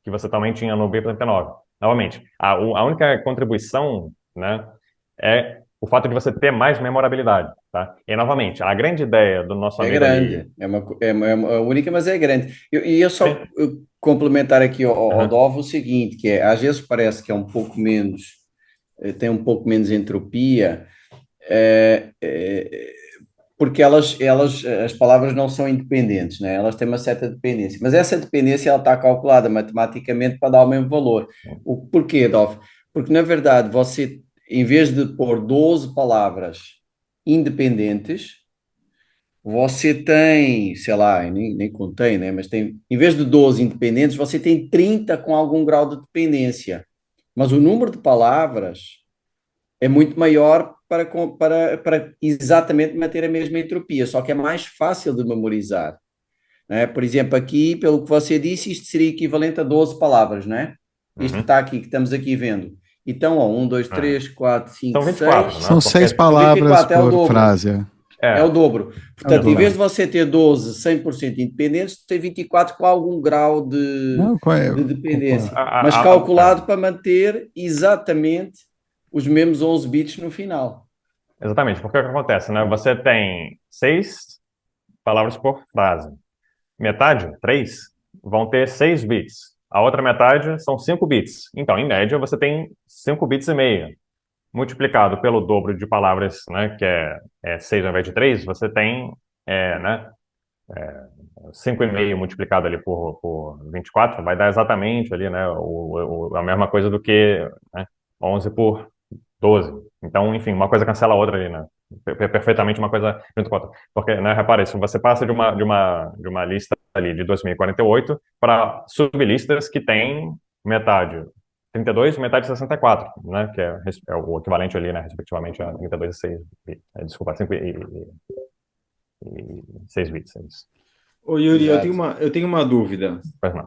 que você também tinha no BIP39. Novamente, a única contribuição, né, é o fato de você ter mais memorabilidade, tá? E, novamente, a grande ideia do nosso É amigo ali... grande, é uma única, mas é grande. E eu só Sim. complementar aqui ao Aham. Dove o seguinte, que é, às vezes parece que é um pouco menos, tem um pouco menos entropia, eh, eh, porque as palavras não são independentes, né? Elas têm uma certa dependência, mas essa dependência ela está calculada matematicamente para dar o mesmo valor. O porquê, Dove? Porque, na verdade, você, em vez de pôr 12 palavras independentes, você tem, sei lá, eu nem contei, né? Mas tem, em vez de 12 independentes, você tem 30 com algum grau de dependência. Mas o número de palavras é muito maior para exatamente manter a mesma entropia, só que é mais fácil de memorizar, né? Por exemplo, aqui, pelo que você disse, isto seria equivalente a 12 palavras, né? Isto que Uhum. está aqui, que estamos aqui vendo. Então, ó, 1, 2, É. 3, 4, 5, São 24, 6. né? São Porque... 6 São palavras 24, é o por dobro. frase. É o É, dobro. É o Portanto, em vez dobro. de você ter 12 100% independentes, tem 24 com algum grau Não, qual é? de dependência, mas é. calculado para manter exatamente os mesmos 11 bits no final. Exatamente, porque o que acontece, né? Você tem 6 palavras por frase. Metade, 3, vão ter 6 bits. A outra metade são 5 bits. Então, em média, você tem 5 bits e meio. Multiplicado pelo dobro de palavras, né, que é 6 ao invés de 3, você tem, né, 5,5 multiplicado ali por 24, vai dar exatamente ali, né, a mesma coisa do que, né, 11 por 12. Então, enfim, uma coisa cancela a outra ali, né? Perfeitamente uma coisa junto com a outra. Porque, né, repare, se você passa de uma lista ali de 2048 para sublistas que tem metade 32 e metade 64, né? Que é o equivalente ali, né, respectivamente a 32 e 6, desculpa, 5 e 6 bits. É isso. Ô, Yuri, Exato. eu tenho uma dúvida.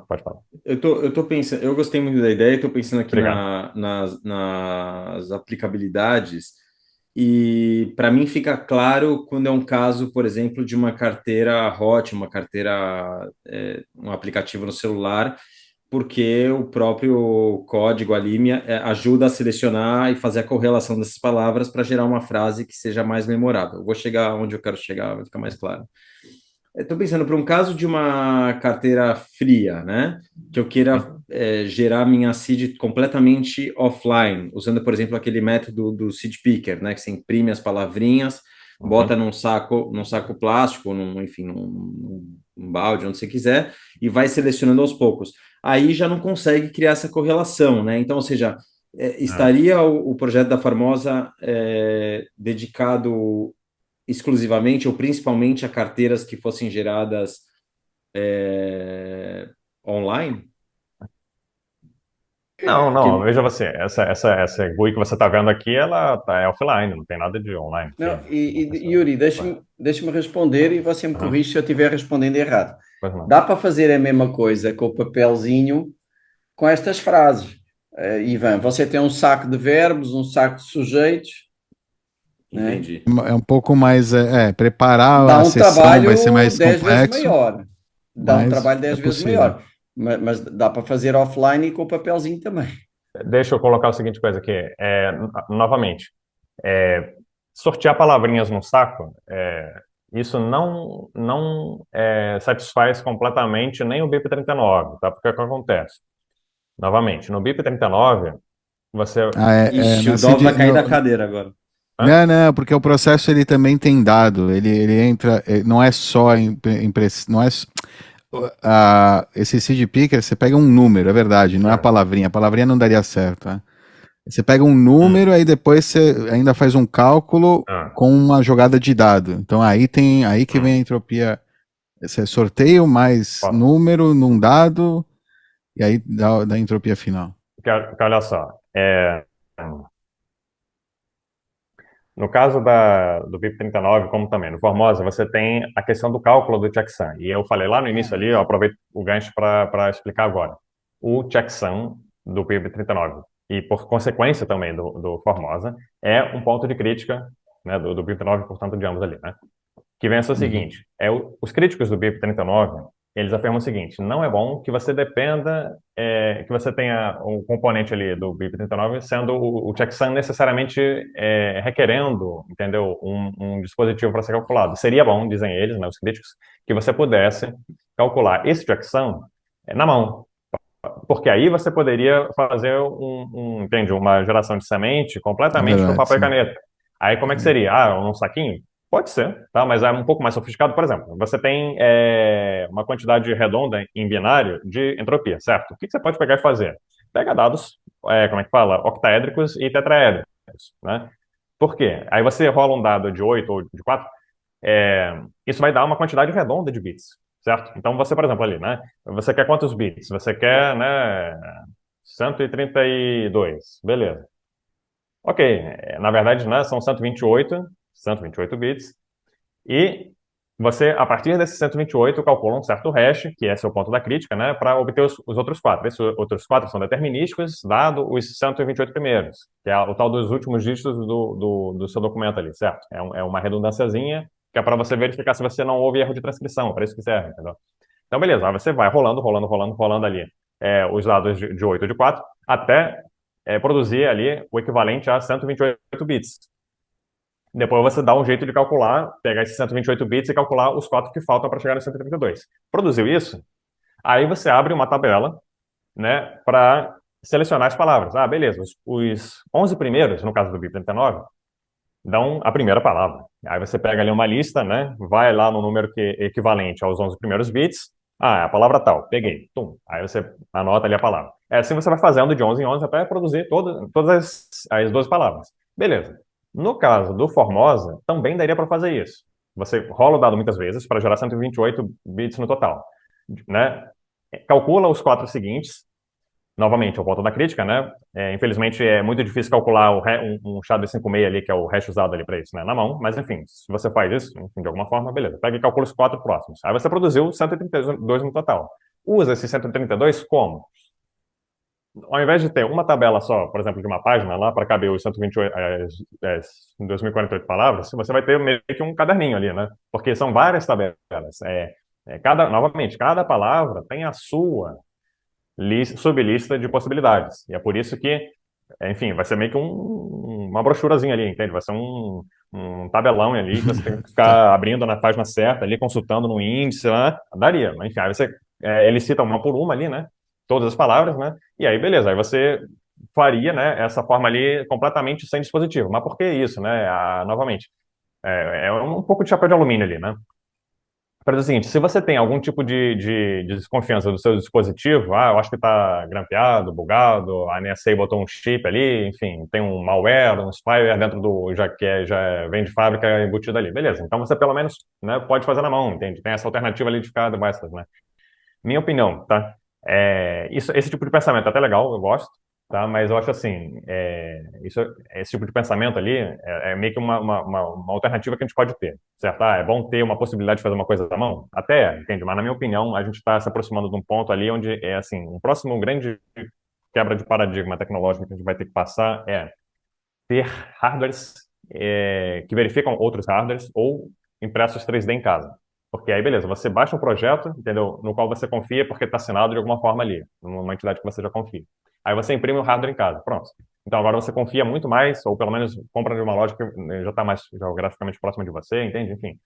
Pode falar. Eu tô pensando, eu gostei muito da ideia, estou pensando aqui Obrigado. nas aplicabilidades, e para mim fica claro quando é um caso, por exemplo, de uma carteira hot, uma carteira, um aplicativo no celular, porque o próprio código ali ajuda a selecionar e fazer a correlação dessas palavras para gerar uma frase que seja mais memorável. Eu vou chegar onde eu quero chegar, vai ficar mais claro. Estou pensando para um caso de uma carteira fria, né? Que eu queira gerar minha seed completamente offline, usando, por exemplo, aquele método do seed picker, né? Que você imprime as palavrinhas, bota Uhum. num saco plástico, enfim, num balde, onde você quiser, e vai selecionando aos poucos. Aí já não consegue criar essa correlação, né? Então, ou seja, estaria o projeto da Formosa dedicado exclusivamente ou principalmente a carteiras que fossem geradas online? Não, não, Porque, veja você, essa GUI que você está vendo aqui, ela é offline, não tem nada de online. Não, Essa- Yuri, deixa-me responder e você me Aham, corrige se eu estiver respondendo errado. pois não. Dá para fazer a mesma coisa com o papelzinho com estas frases. Ivan, você tem um saco de verbos, um saco de sujeitos, né? entendi. É um pouco mais. Preparar Dá a um sessão vai ser trabalho mais 10 vezes complexo, maior. Dá um mas trabalho é 10 vezes possível. maior. Mas dá para fazer offline e com o papelzinho também. Deixa eu colocar o seguinte coisa aqui, novamente, sortear palavrinhas no saco, isso não satisfaz completamente nem o BIP 39, tá? Porque o que acontece? Novamente, no BIP 39, você... Ixi, o Dov vai cair da cadeira agora. Hã? Não, porque o processo ele também tem dado, ele entra, não é só não é esse seed picker, você pega um número, é verdade, não é a palavrinha não daria certo, tá? Você pega um Hum, número, aí depois você ainda faz um cálculo ah, com uma jogada de dado. Então aí que vem a hum, entropia. Você sorteio mais posso. número num dado e aí dá a entropia final. Porque olha só, no caso do BIP 39, como também no Formosa, você tem a questão do cálculo do checksum. E eu falei lá no início ali, eu aproveito o gancho para explicar agora. O checksum do BIP 39, e por consequência também do Formosa, é um ponto de crítica, né, do BIP 39, portanto, de ambos ali, né? Que vem a ser o Uhum. seguinte, os críticos do BIP 39 eles afirmam o seguinte: não é bom que você dependa, que você tenha um componente ali do BIP39 sendo o checksum necessariamente requerendo, entendeu, um dispositivo para ser calculado. Seria bom, dizem eles, né, os críticos, que você pudesse calcular esse checksum na mão, porque aí você poderia fazer entende, uma geração de semente É completamente no verdade, papel e sim. caneta. Aí como é que seria? Ah, um saquinho? Pode ser, tá? Mas é um pouco mais sofisticado. Por exemplo, você tem uma quantidade redonda em binário de entropia, certo? O que que você pode pegar e fazer? Pega dados, como é que fala? Octaédricos e tetraédricos, né? Por quê? Aí você rola um dado de 8 ou de 4, isso vai dar uma quantidade redonda de bits, certo? Então você, por exemplo, ali, né? Você quer quantos bits? Você quer, né, 132, beleza. Ok, na verdade, né, são 128 bits, e você, a partir desses 128, calcula um certo hash, que é seu ponto da crítica, né, para obter os outros quatro. Esses outros quatro são determinísticos, dado os 128 primeiros, que é o tal dos últimos dígitos do seu documento ali, certo? É uma redundânciazinha, que é para você verificar se você não houve erro de transcrição, para isso que serve, entendeu? Então, beleza, aí você vai rolando ali os dados de 8 ou de 4, até produzir ali o equivalente a 128 bits. Depois você dá um jeito de calcular, pegar esses 128 bits e calcular os 4 que faltam para chegar no 132. Produziu isso? Aí você abre uma tabela, né, para selecionar as palavras. Ah, beleza, os 11 primeiros, no caso do BIP 39, dão a primeira palavra. Aí você pega ali uma lista, né, vai lá no número que é equivalente aos 11 primeiros bits. Ah, é a palavra tal, peguei. Tum. Aí você anota ali a palavra. Assim você vai fazendo de 11 em 11 até produzir todas as 12 palavras. Beleza. No caso do Formosa, também daria para fazer isso. Você rola o dado muitas vezes para gerar 128 bits no total, né? Calcula os 4 seguintes. Novamente, o ponto da crítica, né? Infelizmente é muito difícil calcular um SHA-256 ali, que é o hash usado ali para isso, né? Na mão, mas enfim, se você faz isso, enfim, de alguma forma, beleza. Pega e calcula os 4 próximos. Aí você produziu 132 no total. Usa esses 132 como? Ao invés de ter uma tabela só, por exemplo, de uma página lá para caber os 128, 2048 palavras, você vai ter meio que um caderninho ali, né? Porque são várias tabelas. Novamente, cada palavra tem a sua sublista de possibilidades. E é por isso que, enfim, vai ser meio que uma brochurazinha ali, entende? Vai ser um tabelão ali que você tem que ficar abrindo na página certa ali, consultando no índice lá. Daria, mas enfim, aí você ele cita uma por uma ali, né? Todas as palavras, né? E aí, beleza, aí você faria, né, essa forma ali completamente sem dispositivo. Mas por que isso, né? Novamente, é um pouco de chapéu de alumínio ali, né? Para dizer o seguinte, se você tem algum tipo de desconfiança do seu dispositivo, eu acho que está grampeado, bugado, a NSA botou um chip ali, enfim, tem um malware, um spyware dentro já vem de fábrica embutido ali. Beleza, então você pelo menos, né, pode fazer na mão, entende? Tem essa alternativa ali de ficar devices, né? Minha opinião, tá? Esse tipo de pensamento é até legal, eu gosto, tá? Mas eu acho assim, esse tipo de pensamento ali é meio que uma alternativa que a gente pode ter, certo? É bom ter uma possibilidade de fazer uma coisa à mão? Até, entende? Mas na minha opinião, a gente está se aproximando de um ponto ali onde assim, um próximo grande quebra de paradigma tecnológico que a gente vai ter que passar é ter hardwares que verificam outros hardwares ou impressos 3D em casa. Porque aí, beleza, você baixa um projeto, entendeu? No qual você confia porque está assinado de alguma forma ali, numa entidade que você já confia. Aí você imprime o hardware em casa, pronto. Então agora você confia muito mais, ou pelo menos compra de uma loja que já está mais geograficamente próxima de você, entende? Enfim.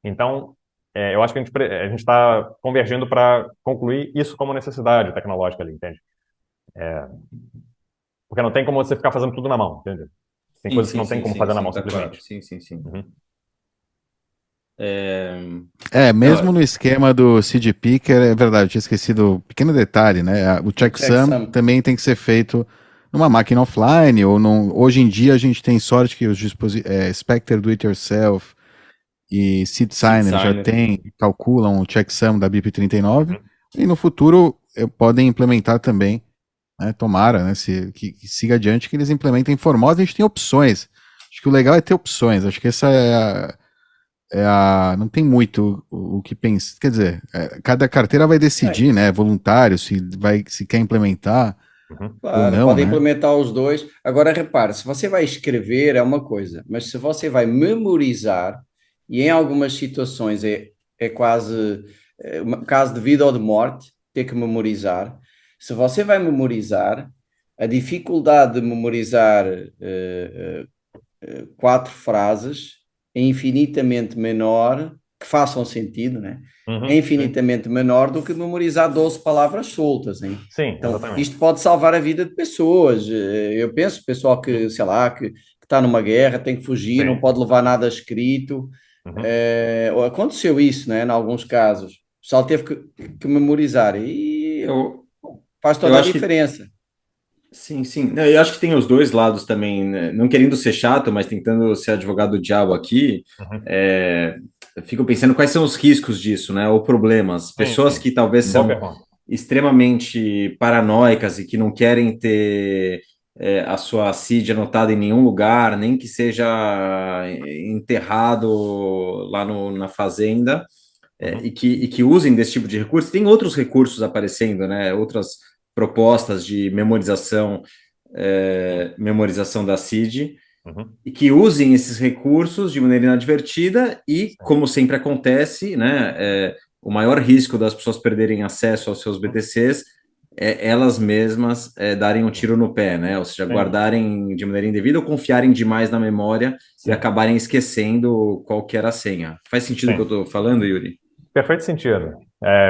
Então, eu acho que a gente está convergindo para concluir isso como necessidade tecnológica ali, entende? Porque não tem como você ficar fazendo tudo na mão, entende? Tem coisas que não tem como fazer na mão tá claro. simplesmente. Sim. Uhum. Mesmo no esquema do seed picker, é verdade, eu tinha esquecido um pequeno detalhe, né? O checksum também tem que ser feito numa máquina offline, hoje em dia a gente tem sorte que os Spectre Do It Yourself e Seed Signer já calculam o checksum da BIP39, e no futuro podem implementar também, né? Tomara, né? Que siga adiante, que eles implementem Formosa. A gente tem opções. Acho que o legal é ter opções. Acho que essa não tem muito o que pensar. Quer dizer, cada carteira vai decidir, né? Voluntário, se quer implementar claro, ou não, pode né? implementar os dois. Agora, repare, se você vai escrever é uma coisa, mas se você vai memorizar, e em algumas situações é quase caso de vida ou de morte, ter que memorizar. Se você vai memorizar, a dificuldade de memorizar 4 frases é infinitamente menor, que façam sentido, né? É Uhum, sim. infinitamente menor do que memorizar 12 palavras soltas, hein? Sim, Então, exatamente. isto pode salvar a vida de pessoas. Eu penso, pessoal que, sei lá, que está numa guerra, tem que fugir, não Sim. pode levar nada escrito. Uhum. Aconteceu isso, né? Em alguns casos. O pessoal teve que memorizar e Eu, faz eu toda a acho que diferença. sim, sim. Não, eu acho que tem os dois lados também, né? Não querendo ser chato, mas tentando ser advogado do diabo aqui, Uhum. eu fico pensando quais são os riscos disso, né? Ou problemas. Pessoas Sim. que talvez Boa são pergunta. extremamente paranoicas e que não querem ter a sua CID anotada em nenhum lugar, nem que seja enterrado lá na fazenda, Uhum. e que usem desse tipo de recurso. Tem outros recursos aparecendo, né? Outras propostas de memorização da CID, Uhum. e que usem esses recursos de maneira inadvertida e, Sim. como sempre acontece, né, o maior risco das pessoas perderem acesso aos seus Uhum. BTCs é elas mesmas darem um tiro no pé, né? Ou seja, Sim. guardarem de maneira indevida ou confiarem demais na memória e Sim. acabarem esquecendo qual que era a senha. Faz sentido o que eu Sim. estou falando, Yuri? Perfeito sentido.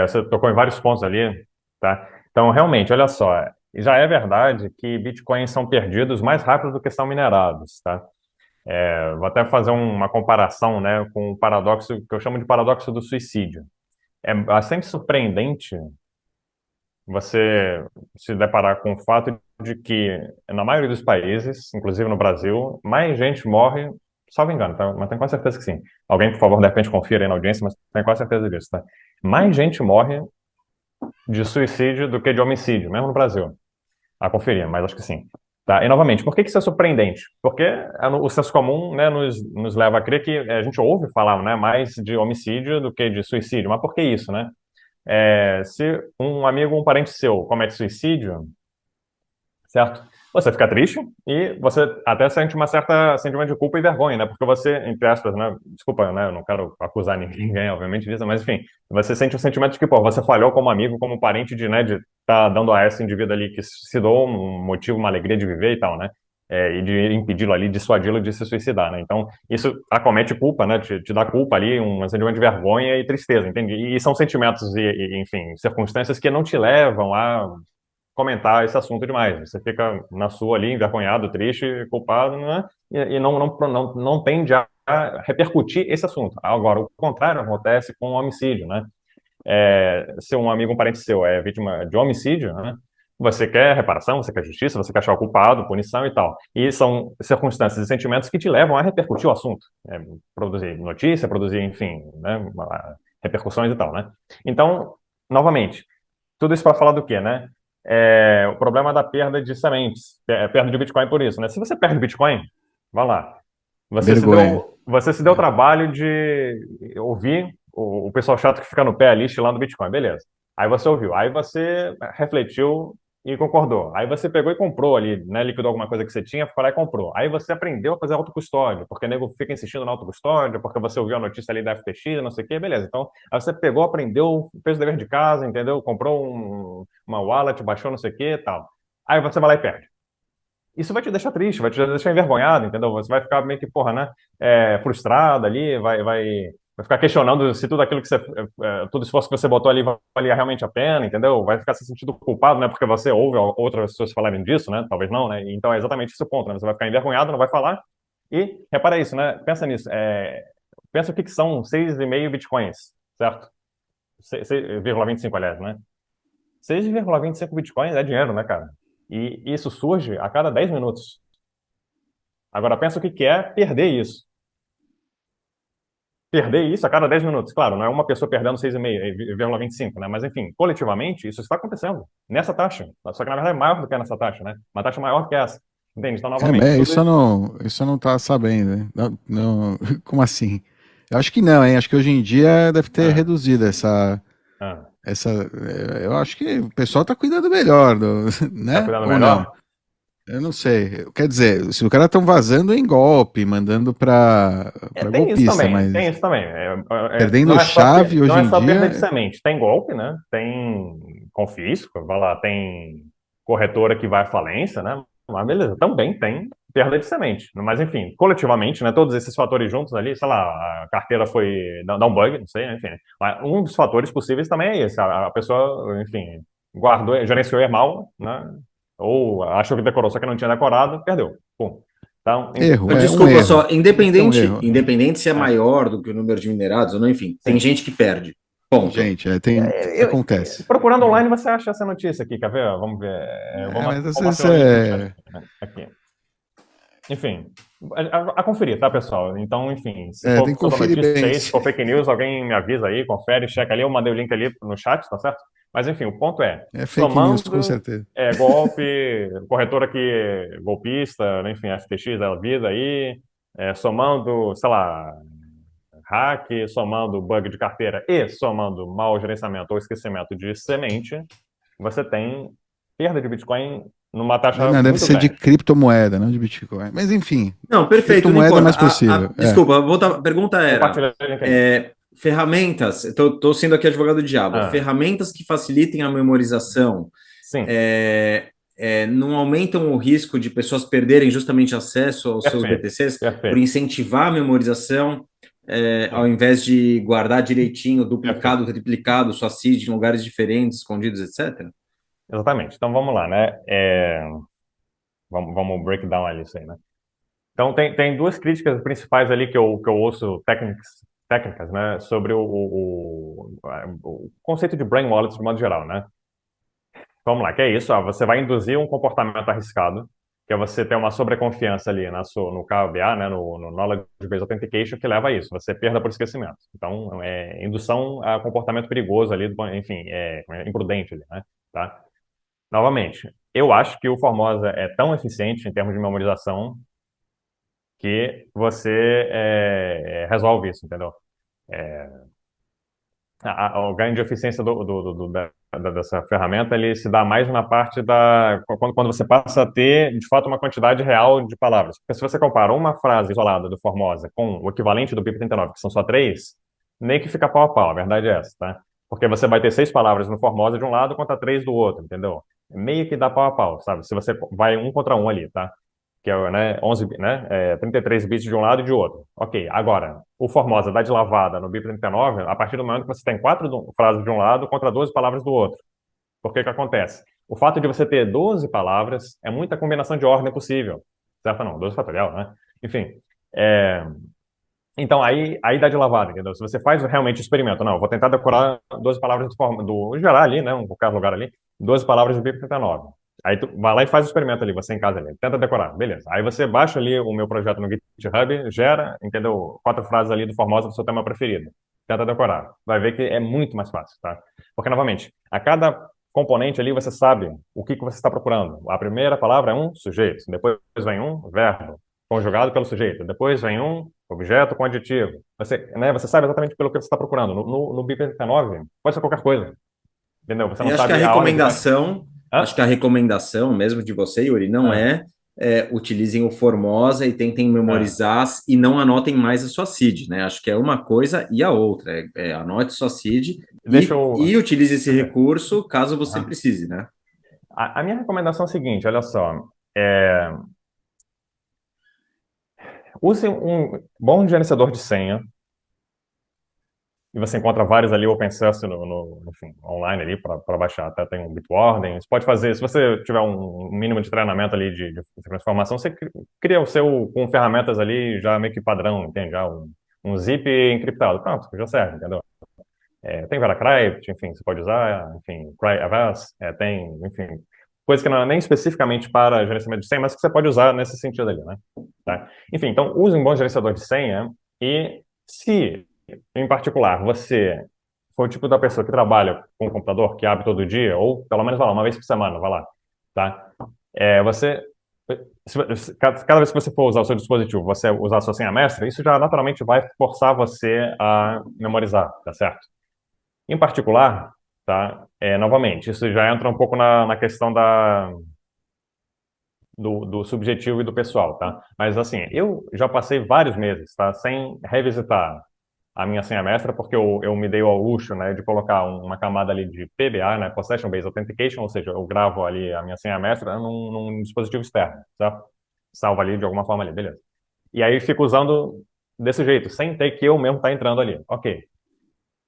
Você tocou em vários pontos ali, tá? Então, realmente, olha só, já é verdade que bitcoins são perdidos mais rápido do que são minerados, tá? Vou até fazer uma comparação, né, com o paradoxo que eu chamo de paradoxo do suicídio. É bastante surpreendente você se deparar com o fato de que, na maioria dos países, inclusive no Brasil, mais gente morre, salvo engano, tá? Mas tenho quase certeza que sim. Alguém, por favor, de repente confira aí na audiência, mas tenho quase certeza disso, tá? Mais gente morre de suicídio do que de homicídio, mesmo no Brasil. A conferir, mas acho que sim. Tá? E, novamente, por que isso é surpreendente? Porque o senso comum, né, nos leva a crer que a gente ouve falar, né, mais de homicídio do que de suicídio. Mas por que isso, né? Se um amigo, um parente seu comete suicídio, certo? Você fica triste e você até sente uma certa sentimento de culpa e vergonha, né? Porque você, entre aspas, né? Desculpa, né? Eu não quero acusar ninguém, obviamente, disso, mas enfim, você sente o sentimento de que, pô, você falhou como amigo, como parente de, né, de estar dando a esse indivíduo ali que se doou um motivo, uma alegria de viver e tal, né? E de impedi-lo ali, dissuadi-lo de se suicidar, né? Então, isso acomete culpa, né? Te dá culpa ali, um sentimento de vergonha e tristeza, entende? E são sentimentos enfim, circunstâncias que não te levam a comentar esse assunto demais. Você fica na sua ali, envergonhado, triste, culpado, né? E não tende a repercutir esse assunto. Agora, o contrário acontece com o homicídio, né? Se um amigo, um parente seu é vítima de homicídio, né? Você quer reparação, você quer justiça, você quer achar o culpado, punição e tal. E são circunstâncias e sentimentos que te levam a repercutir o assunto. Produzir notícia, produzir, enfim, né? Repercussões e tal, né? Então, novamente, tudo isso para falar do quê, né? O problema da perda de sementes, perda de Bitcoin por isso, né? Se você perde Bitcoin, vá lá. Vergonha. Você se deu o trabalho de ouvir o pessoal chato que fica no pé ali, estilando o Bitcoin, beleza. Aí você ouviu, aí você refletiu e concordou. Aí você pegou e comprou ali, né? Liquidou alguma coisa que você tinha, foi lá e comprou. Aí você aprendeu a fazer autocustódia, porque o nego fica insistindo na autocustódia, porque você ouviu a notícia ali da FTX, não sei o quê, beleza. Então, aí você pegou, aprendeu, fez o dever de casa, entendeu? Comprou uma wallet, baixou não sei o quê e tal. Aí você vai lá e perde. Isso vai te deixar triste, vai te deixar envergonhado, entendeu? Você vai ficar meio que, porra, né? Frustrado ali, vai ficar questionando se tudo aquilo que você, todo esforço que você botou ali valia realmente a pena, entendeu? Vai ficar se sentindo culpado, né? Porque você ouve outras pessoas falarem disso, né? Talvez não, né? Então é exatamente esse o ponto, né? Você vai ficar envergonhado, não vai falar. E repara isso, né? Pensa nisso. Pensa o que são 6,5 bitcoins, certo? 6,25, aliás, né? 6,25 bitcoins é dinheiro, né, cara? E isso surge a cada 10 minutos. Agora, pensa o que é perder isso. Perder isso a cada 10 minutos. Claro, não é uma pessoa perdendo 6,5, né? Mas, enfim, coletivamente, isso está acontecendo nessa taxa. Só que, na verdade, é maior do que essa taxa, né? Uma taxa maior que essa. Entende? Então, novamente, tudo isso... Isso eu não tá sabendo, né? Como assim? Eu acho que não, hein? Acho que hoje em dia deve ter Ah, reduzido ah. eu acho que o pessoal tá cuidando melhor, Tá né? cuidando Ou não? melhor? Eu não sei. Quer dizer, se o cara estão vazando em golpe, mandando para golpista, mas tem isso também. perdendo chave não hoje é em só perda de dia. semente. Tem golpe, né? Tem confisco, vai lá, tem corretora que vai à falência, né? Mas beleza, também tem perda de semente. Mas enfim, coletivamente, né? Todos esses fatores juntos ali, sei lá, a carteira foi dá um bug, não sei, né, enfim. Mas um dos fatores possíveis também é esse. A pessoa, enfim, guardou, gerenciou mal, né? Ou achou que decorou, só que não tinha decorado, perdeu. Pum. Então, Erro, é um Desculpa só, erro. Isso é um erro. independente se é é, maior do que o número de minerados ou não, enfim, tem sim. gente que perde. Tem Ponto. gente, acontece. Procurando online você acha essa notícia aqui, quer ver? Vamos ver. Mas às Vou vezes bater o link no chat aqui. Enfim, a conferir, tá, pessoal? Então, enfim, se for tem que sobre conferir notícia bem. aí, se for fake news, alguém me avisa aí, confere, checa ali. Eu mandei o link ali no chat, tá certo? Mas, enfim, o ponto é, É fake news, com somando certeza. golpe, corretora que golpista, né, enfim, FTX da vida aí, somando, sei lá, hack, somando bug de carteira e somando mau gerenciamento ou esquecimento de semente, você tem perda de Bitcoin numa taxa Não, deve muito ser de grande. criptomoeda, não de Bitcoin. Mas enfim, Não, perfeito, não criptomoeda é importa. mais possível. Desculpa, a pergunta era: Compartilha o link aí. ferramentas, estou sendo aqui advogado do diabo, Ah, ferramentas que facilitem a memorização sim, não aumentam o risco de pessoas perderem justamente acesso aos seus perfeito, BTCs por perfeito, incentivar a memorização, ao sim, invés de guardar direitinho, perfeito. duplicado, triplicado, sua seed em lugares diferentes, escondidos, etc. Exatamente. Então vamos lá, né? Vamos break down ali isso aí, né? Então tem duas críticas principais ali que eu ouço técnicas, né? Sobre o conceito de brain wallets de modo geral, né? Vamos lá, que é isso, ó, você vai induzir um comportamento arriscado, que é você ter uma sobreconfiança ali no KBA, né, no Knowledge Based Authentication, que leva a isso, você perda por esquecimento. Então, indução a comportamento perigoso ali, enfim, imprudente ali, né, tá? Novamente, eu acho que o Formosa é tão eficiente em termos de memorização que você resolve isso, entendeu? O ganho de eficiência dessa ferramenta ele se dá mais na parte quando você passa a ter de fato uma quantidade real de palavras. Porque se você compara uma frase isolada do Formosa com o equivalente do BIP39, que são só três, meio que fica pau a pau, a verdade é essa, tá? Porque você vai ter 6 palavras no Formosa de um lado contra 3 do outro, entendeu? Meio que dá pau a pau, sabe? Se você vai um contra um ali, tá? Que é, né, 11, né, 33 bits de um lado e de outro. Ok, agora, o Formosa dá de lavada no BIP39 a partir do momento que você tem 4 frases de um lado contra 12 palavras do outro. Por que que acontece? O fato de você ter 12 palavras é muita combinação de ordem possível. Certo? Não, 12 fatorial, né? Enfim, é, então, aí dá de lavada, entendeu? Se você faz realmente o experimento, não, eu vou tentar decorar 12 palavras gerar ali, né, qualquer lugar ali, 12 palavras do BIP 39. Aí tu vai lá e faz o experimento ali, você em casa ali, tenta decorar, beleza. Aí você baixa ali o meu projeto no GitHub, gera, entendeu? 4 frases ali do Formosa do seu tema preferido. Tenta decorar. Vai ver que é muito mais fácil, tá? Porque, novamente, a cada componente ali você sabe o que você está procurando. A primeira palavra é um sujeito, depois vem um verbo, conjugado pelo sujeito. Depois vem um objeto com adjetivo. Você sabe exatamente pelo que você está procurando. No BIP39, pode ser qualquer coisa. Entendeu? Você E não sabe a ordem que vai. acho Hã? que a recomendação mesmo de você, Yuri, não Ah, utilizem o Formosa e tentem ah. memorizar e não anotem mais a sua seed, né? Acho que é uma coisa e a outra. Anote sua seed Deixa eu. e utilize esse Ok. recurso caso você Aham. precise, né? A minha recomendação é a seguinte: olha só. É, use um bom gerenciador de senha. E você encontra vários ali open source enfim, online ali para baixar. Até tem um Bitwarden. Você pode fazer, se você tiver um mínimo de treinamento ali de transformação, você cria o seu com ferramentas ali já meio que padrão, entende? Já um zip encriptado. Pronto, já serve, entendeu? Tem VeraCrypt, enfim, você pode usar, enfim, CryAvast, enfim, coisas que não é nem especificamente para gerenciamento de senha, mas que você pode usar nesse sentido ali, né? Tá? Enfim, então use um bom gerenciador de senha e se, em particular, você for o tipo da pessoa que trabalha com um computador, que abre todo dia, ou pelo menos vai lá, uma vez por semana, vai lá, tá? Você, cada vez que você for usar o seu dispositivo, você usar a sua senha mestra, isso já naturalmente vai forçar você a memorizar, tá certo? Em particular, tá? Novamente, isso já entra um pouco na questão do subjetivo e do pessoal, tá? Mas assim, eu já passei vários meses, tá? Sem revisitar a minha senha mestra, porque eu me dei ao luxo, né, de colocar uma camada ali de PBA, né, Possession Based Authentication, ou seja, eu gravo ali a minha senha mestra num dispositivo externo, certo? Salvo ali de alguma forma ali, beleza. E aí fico usando desse jeito, sem ter que eu mesmo estar entrando ali. Ok.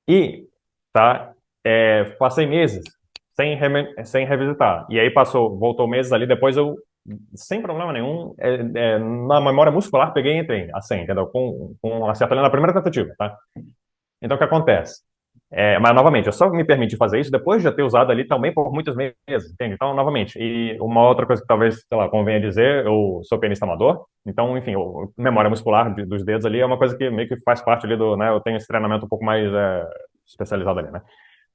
E, tá, passei meses sem revisitar. E aí voltou meses ali, depois eu, sem problema nenhum, na memória muscular, peguei e entrei a senha, entendeu? Com acerto ali na primeira tentativa, tá? Então, o que acontece? Mas, novamente, eu só me permiti fazer isso depois de já ter usado ali também por muitos meses, entende? Então, novamente, e uma outra coisa que talvez, sei lá, convenha dizer, eu sou pianista amador, então, enfim, memória muscular dos dedos ali é uma coisa que meio que faz parte ali do, né, eu tenho esse treinamento um pouco mais especializado ali, né?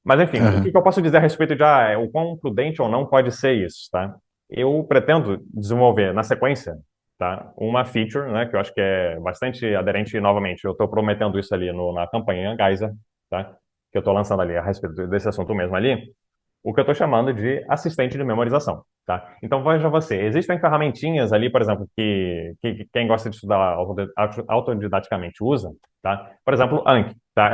Mas, enfim, o que Aham. que eu posso dizer a respeito de o quão prudente ou não pode ser isso, tá? Eu pretendo desenvolver na sequência, tá, uma feature, né, que eu acho que é bastante aderente, e, novamente, eu estou prometendo isso ali na campanha Geyser, tá, que eu estou lançando ali a respeito desse assunto mesmo ali, o que eu estou chamando de assistente de memorização, tá? Então, veja você, existem ferramentinhas ali, por exemplo, que quem gosta de estudar autodidaticamente usa, tá? Por exemplo, Anki, tá?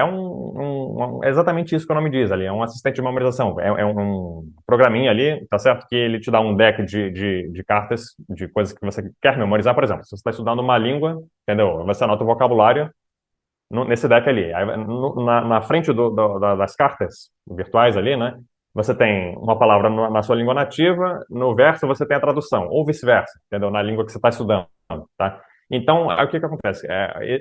É exatamente isso que o nome diz ali, é um assistente de memorização, é um programinha ali, tá certo? Que ele te dá um deck de cartas, de coisas que você quer memorizar, por exemplo, se você está estudando uma língua, entendeu? Você anota o vocabulário nesse deck ali. Aí, na frente das cartas virtuais ali, né? Você tem uma palavra na sua língua nativa, no verso você tem a tradução, ou vice-versa, entendeu? Na língua que você está estudando, tá? Então, aí, o que que acontece?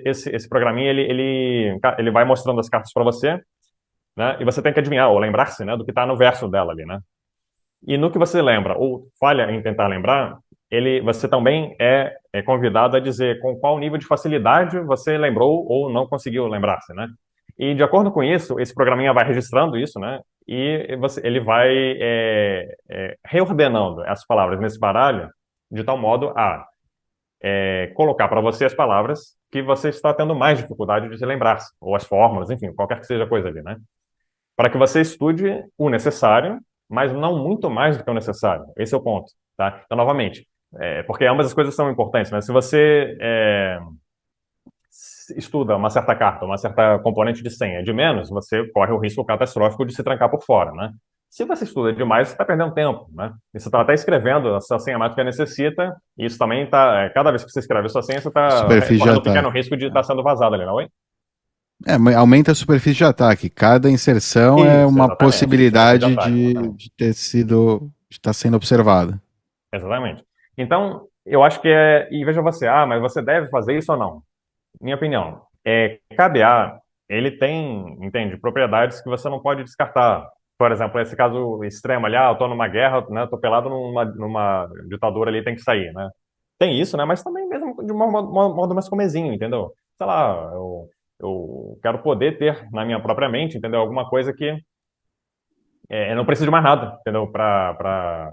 Esse programinha, ele vai mostrando as cartas para você, né? E você tem que adivinhar, ou lembrar-se, né? Do que está no verso dela ali, né? E no que você lembra ou falha em tentar lembrar, você também é convidado a dizer com qual nível de facilidade você lembrou ou não conseguiu lembrar-se, né? E de acordo com isso, esse programinha vai registrando isso, né? E ele vai reordenando as palavras nesse baralho de tal modo a colocar para você as palavras que você está tendo mais dificuldade de se lembrar-se, ou as fórmulas, enfim, qualquer que seja a coisa ali, né? Para que você estude o necessário, mas não muito mais do que o necessário. Esse é o ponto, tá? Então, novamente, porque ambas as coisas são importantes, né? Se você estuda uma certa carta, uma certa componente de senha de menos, você corre o risco catastrófico de se trancar por fora, né? Se você estuda demais, você está perdendo tempo, né? E você está até escrevendo a sua senha mais do que necessita, e isso também está, cada vez que você escreve a sua senha, você está Superfície de correndo um pequeno ataque. risco de estar sendo vazado ali, não é? Mas aumenta a superfície de ataque. Cada inserção é Isso, uma exatamente. Superfície de possibilidade ataque, exatamente. de ter sido, de estar sendo observada. Exatamente. Então, eu acho que e veja você, mas você deve fazer isso ou não? Minha opinião, KBA, ele tem, entende, propriedades que você não pode descartar. Por exemplo, esse caso extremo ali, eu tô numa guerra, né, tô pelado numa ditadura ali, tem que sair, né? Tem isso, né? Mas também mesmo de um modo mais comezinho, entendeu? Sei lá, eu quero poder ter na minha própria mente, entendeu? Alguma coisa que eu não preciso de mais nada, entendeu? Para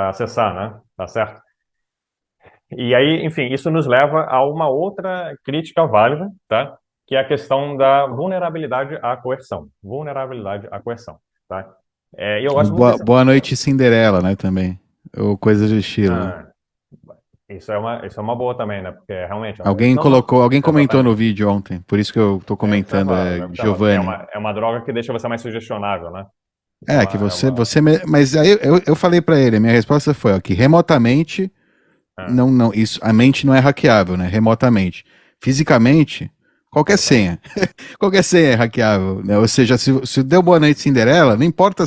acessar, né? Tá certo? E aí, enfim, isso nos leva a uma outra crítica válida, tá? Que é a questão da vulnerabilidade à coerção. Vulnerabilidade à coerção, tá? E eu gosto muito Boa, desse... Boa Noite Cinderela, né, também. Ou coisas do estilo. Ah, isso é uma boa também, né? Porque realmente... Não, não, Alguém comentou no exatamente. vídeo ontem, por isso que eu tô É comentando, observável, é observável. É Giovanni. uma, é uma droga que deixa você mais sugestionável, né? Isso é É, uma... que É uma mas aí eu falei pra ele, a minha resposta foi, ó, que remotamente, ah, não, isso, a mente não é hackeável, né, remotamente. Fisicamente, qualquer exatamente. senha. Qualquer senha é hackeável, né? Ou seja, se deu Boa Noite Cinderela, não importa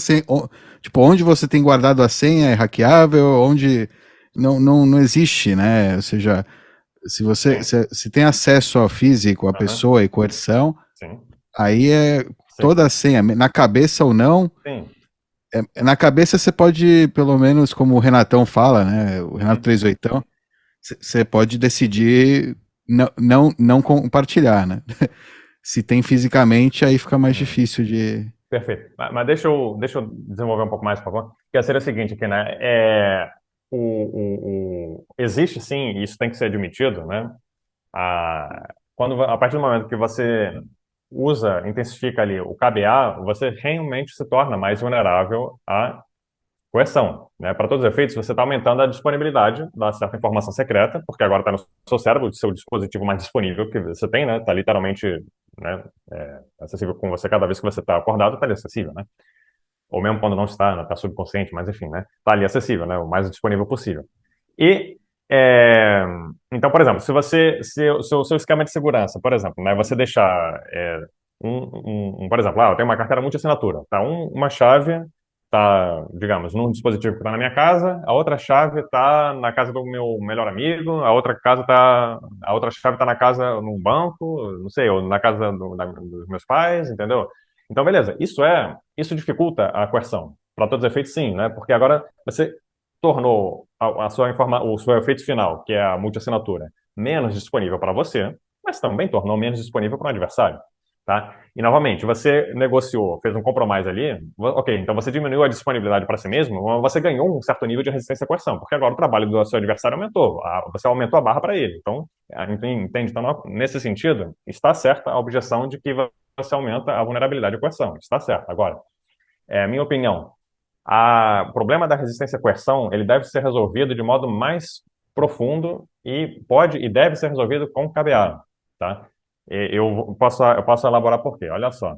tipo, onde você tem guardado a senha é hackeável, onde não existe, né? Ou seja, se você Sim. se tem acesso ao físico, à Aham. pessoa e coerção, Sim. aí é Sim. toda a senha, na cabeça ou não, Sim. na cabeça você pode, pelo menos como o Renatão fala, né? O Renato Uhum. 38, você pode decidir não compartilhar, né? Se tem fisicamente, aí fica mais Uhum. difícil de. Perfeito. Mas deixa eu desenvolver um pouco mais, por favor. Que seria o seguinte aqui, né? Existe sim, e isso tem que ser admitido, né? A partir do momento que você intensifica ali o KBA, você realmente se torna mais vulnerável à coerção, né? Para todos os efeitos, você está aumentando a disponibilidade da certa informação secreta, porque agora está no seu cérebro, o seu dispositivo mais disponível que você tem, né? Está literalmente, né, acessível com você cada vez que você está acordado, está ali acessível, né? Ou mesmo quando não está, está subconsciente, mas enfim, né? Está ali acessível, né? O mais disponível possível. E é, então, por exemplo, se o seu esquema de segurança, por exemplo, né, você deixar por exemplo, eu tenho uma carteira multi-assinatura, tá? Uma chave tá, digamos, num dispositivo que está na minha casa, a outra chave está na casa do meu melhor amigo, a outra chave está na casa, num banco, não sei, ou na casa dos meus pais, entendeu? Então, beleza, isso dificulta a coerção. Para todos os efeitos, sim, né? Porque agora você tornou o seu efeito final, que é a multi-assinatura, menos disponível para você, mas também tornou menos disponível para o adversário. Tá? E, novamente, você negociou, fez um compromisso ali, ok, então você diminuiu a disponibilidade para si mesmo, mas você ganhou um certo nível de resistência à coerção, porque agora o trabalho do seu adversário aumentou, você aumentou a barra para ele. Então, entende? Então, nesse sentido, está certa a objeção de que você aumenta a vulnerabilidade à coerção. Está certo. Agora, minha opinião, o problema da resistência à coerção, ele deve ser resolvido de modo mais profundo e pode e deve ser resolvido com cabeado, tá? Eu posso elaborar por quê. Olha só.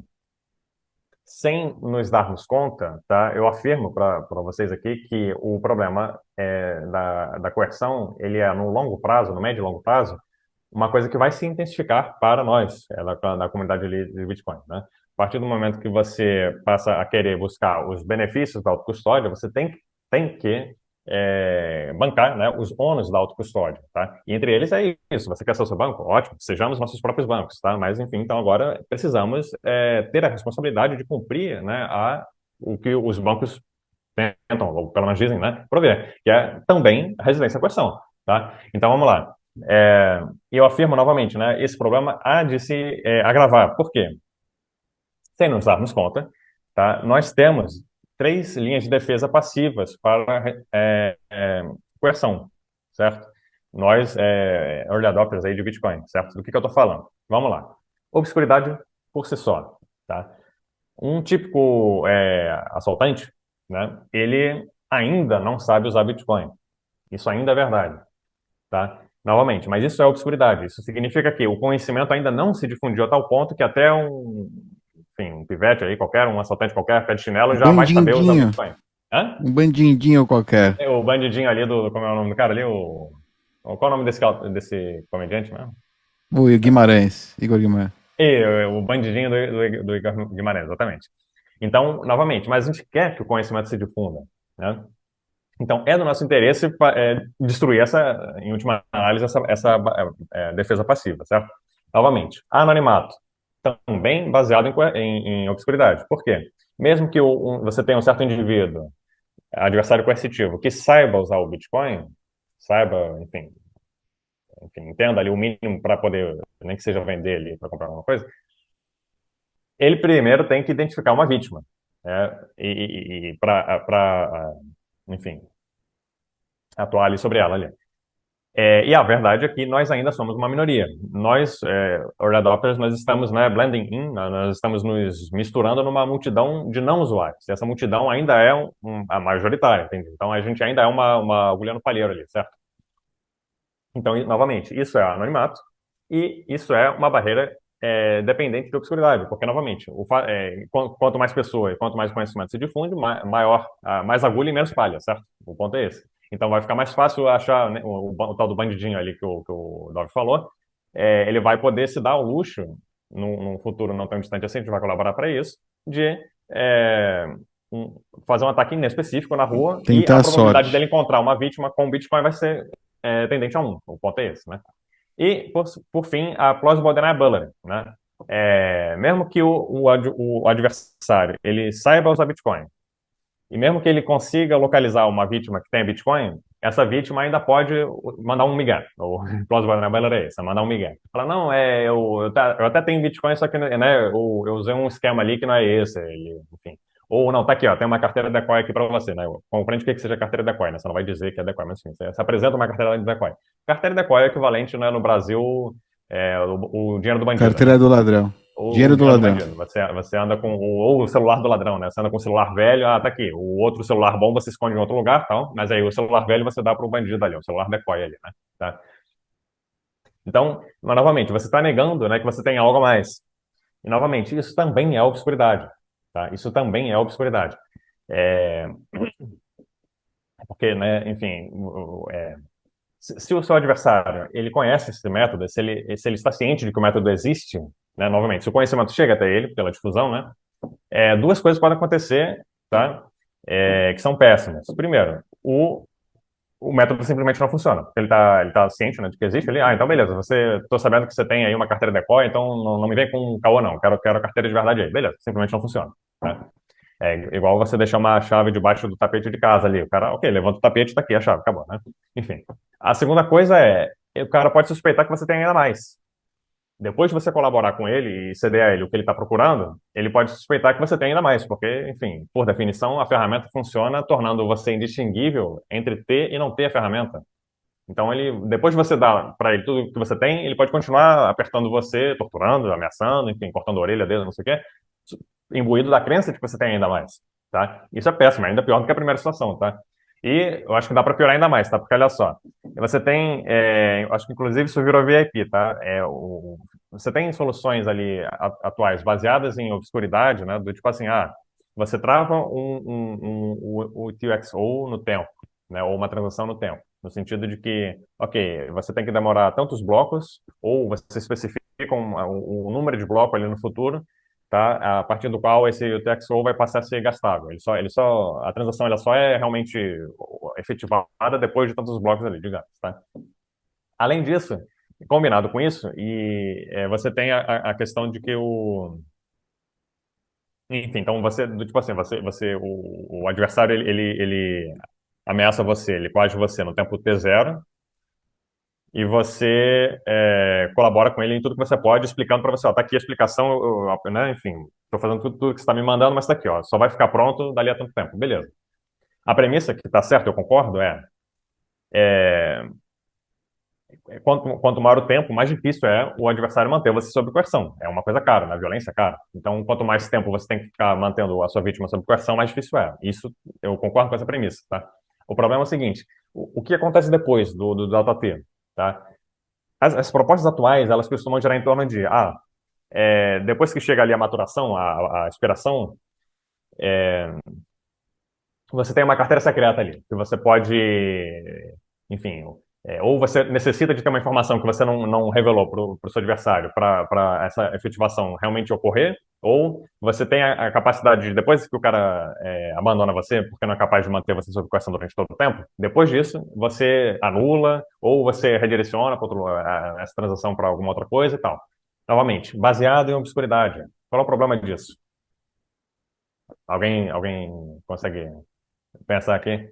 Sem nos darmos conta, tá? Eu afirmo para vocês aqui que o problema da coerção, ele é no longo prazo, no médio e longo prazo, uma coisa que vai se intensificar para nós, da comunidade ali de Bitcoin, né? A partir do momento que você passa a querer buscar os benefícios da autocustódia, você tem que bancar, né, os ônus da autocustódia, tá? E entre eles é isso, você quer ser o seu banco? Ótimo, sejamos nossos próprios bancos, tá? Mas, enfim, então agora precisamos ter a responsabilidade de cumprir, né, o que os bancos tentam, ou pelo menos dizem, né, prover, que é também a residência à coerção, tá? Então, vamos lá. Eu afirmo novamente, né, esse problema há de se agravar. Por quê? Sem nos darmos conta, tá, nós temos 3 linhas de defesa passivas para coerção, certo? Nós, early adopters aí de Bitcoin, certo? Do que eu estou falando? Vamos lá. Obscuridade por si só, tá? Um típico assaltante, né, ele ainda não sabe usar Bitcoin. Isso ainda é verdade, tá? Novamente, mas isso é obscuridade. Isso significa que o conhecimento ainda não se difundiu a tal ponto que até enfim, um pivete aí, um assaltante qualquer, pé de chinelo, já vai saber usar Bitcoin. Hã? Um bandidinho qualquer. O bandidinho ali como é o nome do cara ali? Qual é o nome desse comediante mesmo? O Guimarães, Igor Guimarães. O bandidinho do Igor Guimarães, exatamente. Então, novamente, mas a gente quer que o conhecimento se difunda, né? Então, é do nosso interesse destruir em última análise, essa defesa passiva, certo? Novamente, anonimato, também baseado em obscuridade. Por quê? Mesmo que você tenha um certo indivíduo, adversário coercitivo, que saiba usar o Bitcoin, saiba, enfim, entenda ali o mínimo para poder, nem que seja vender ali para comprar alguma coisa, ele primeiro tem que identificar uma vítima, né? E enfim, atuar ali sobre ela ali. E a verdade é que nós ainda somos uma minoria. Nós, early adopters, nós estamos, né, blending in, nós estamos nos misturando numa multidão de não usuários. E essa multidão ainda é a majoritária, entende? Então a gente ainda é uma agulha no palheiro ali, certo? Então, novamente, isso é anonimato e isso é uma barreira dependente de obscuridade, porque, novamente, quanto mais pessoa e quanto mais conhecimento se difunde, mais agulha e menos palha, certo? O ponto é esse. Então vai ficar mais fácil achar, né, o tal do bandidinho ali que o Dov falou. Ele vai poder se dar o luxo, num futuro não tão distante assim, a gente vai colaborar para isso, de fazer um ataque inespecífico na rua e a probabilidade dele encontrar uma vítima com Bitcoin vai ser tendente a 1. O ponto é esse, né? E, por fim, a plausible deniability, né? Mesmo que o adversário ele saiba usar Bitcoin, e mesmo que ele consiga localizar uma vítima que tem Bitcoin, essa vítima ainda pode mandar um migué. O plausible deniability é esse, mandar um migué. Fala, não, eu até tenho Bitcoin, só que, né, eu usei um esquema ali que não é esse, enfim. Ou não, tá aqui, ó, tem uma carteira decoy aqui para você, né? Compreende o que seja carteira decoy, né? Você não vai dizer que é decoy, mas enfim, você apresenta uma carteira de decoy. Carteira decoy é equivalente, né, no Brasil, o dinheiro do bandido. Carteira do ladrão. Dinheiro do ladrão. bandido. Você anda com ou o celular do ladrão, né? Você anda com o celular velho, tá aqui. O outro celular bom você esconde em outro lugar, tal, mas aí o celular velho você dá para o bandido ali, o celular decoy ali, né? Tá? Então, mas, novamente, você está negando, né, que você tem algo a mais. E, novamente, isso também é obscuridade, tá? Isso também é obscuridade. É, porque, né, enfim, se o seu adversário ele conhece esse método, se ele está ciente de que o método existe, né, novamente, se o conhecimento chega até ele pela difusão, né, duas coisas podem acontecer, tá, que são péssimas. Primeiro, o método simplesmente não funciona. Ele tá ciente, né, de que existe ali. Então beleza, tô sabendo que você tem aí uma carteira decoy, então não me vem com um caô não, quero a carteira de verdade aí. Beleza, simplesmente não funciona, tá? É igual você deixar uma chave debaixo do tapete de casa ali. O cara, ok, levanta o tapete, tá aqui a chave, acabou, né? Enfim. A segunda coisa o cara pode suspeitar que você tem ainda mais. Depois de você colaborar com ele e ceder a ele o que ele está procurando, ele pode suspeitar que você tem ainda mais, porque, enfim, por definição, a ferramenta funciona tornando você indistinguível entre ter e não ter a ferramenta. Então, depois de você dar para ele tudo que você tem, ele pode continuar apertando você, torturando, ameaçando, enfim, cortando a orelha dele, não sei o quê, imbuído da crença de que você tem ainda mais, tá? Isso é péssimo, é ainda pior do que a primeira situação, tá? E eu acho que dá para piorar ainda mais, tá? Porque olha só, você tem, eu acho que inclusive isso virou VIP, tá? Você tem soluções ali atuais baseadas em obscuridade, né? Do tipo assim, você trava o UTXO no tempo, né? Ou uma transação no tempo, no sentido de que, ok, você tem que demorar tantos blocos, ou você especifica o número de bloco ali no futuro, tá? A partir do qual esse UTXO vai passar a ser gastável. A transação ela só é realmente efetivada depois de tantos blocos ali, digamos, tá? Além disso, combinado com isso, você tem a questão de que enfim, então tipo assim, o adversário ele ameaça você, ele coage você no tempo T0, e você colabora com ele em tudo que você pode, explicando para você, tá aqui a explicação, né, enfim, estou fazendo tudo que você está me mandando, mas está aqui, só vai ficar pronto dali a tanto tempo, beleza. A premissa que está certa, eu concordo, é quanto maior o tempo, mais difícil é o adversário manter você sob coerção. É uma coisa cara, na violência é cara. Então, quanto mais tempo você tem que ficar mantendo a sua vítima sob coerção, mais difícil é. Isso, eu concordo com essa premissa, tá? O problema é o seguinte, o que acontece depois do DataT, tá? As propostas atuais, elas costumam girar em torno de, depois que chega ali a maturação, a expiração, você tem uma carteira secreta ali, que você pode, enfim, ou você necessita de ter uma informação que você não revelou para o seu adversário para essa efetivação realmente ocorrer, ou você tem a capacidade de, depois que o cara abandona você, porque não é capaz de manter você sob coerção durante todo o tempo, depois disso, você anula, ou você redireciona essa transação para alguma outra coisa e tal. Novamente, baseado em obscuridade. Qual é o problema disso? Alguém consegue pensar aqui?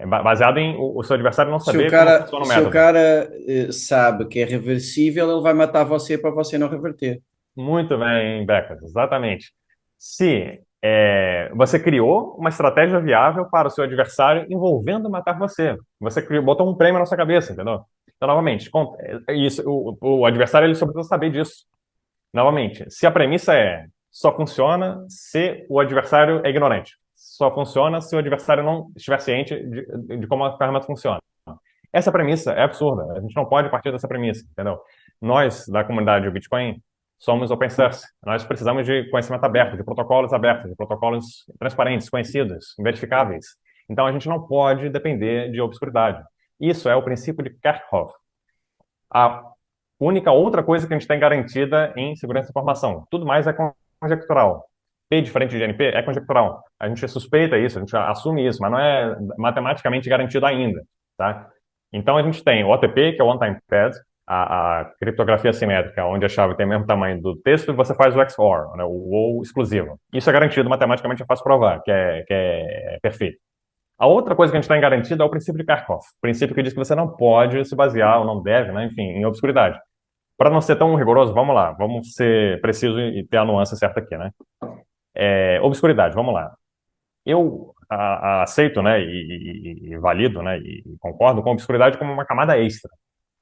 Baseado em o seu adversário não saber como funciona o Se o método. cara sabe que é reversível, ele vai matar você para você não reverter. Muito bem, Becas, exatamente. Se você criou uma estratégia viável para o seu adversário envolvendo matar você, você botou um prêmio na sua cabeça, entendeu? Então, novamente, isso, o adversário ele só precisa saber disso. Novamente, se a premissa só funciona se o adversário é ignorante, só funciona se o adversário não estiver ciente de como a ferramenta funciona. Essa premissa é absurda. A gente não pode partir dessa premissa, entendeu? Nós, da comunidade do Bitcoin, somos open source. Nós precisamos de conhecimento aberto, de protocolos abertos, de protocolos transparentes, conhecidos, verificáveis. Então, a gente não pode depender de obscuridade. Isso é o princípio de Kerckhoff. A única outra coisa que a gente tem garantida em segurança da informação. Tudo mais é conjectural. P diferente de NP é conjectural. A gente suspeita isso, a gente assume isso, mas não é matematicamente garantido ainda, tá? Então a gente tem o OTP, que é o On-Time Pad, a criptografia simétrica, onde a chave tem o mesmo tamanho do texto, e você faz o XOR, né, o ou exclusivo. Isso é garantido matematicamente, é fácil provar, que é perfeito. A outra coisa que a gente tem garantida é o princípio de Kerckhoff, o princípio que diz que você não pode se basear, ou não deve, né, enfim, em obscuridade. Para não ser tão rigoroso, vamos lá, vamos ser precisos e ter a nuance certa aqui, né? Obscuridade, vamos lá. Eu aceito, né, e valido, né, e concordo com a obscuridade como uma camada extra.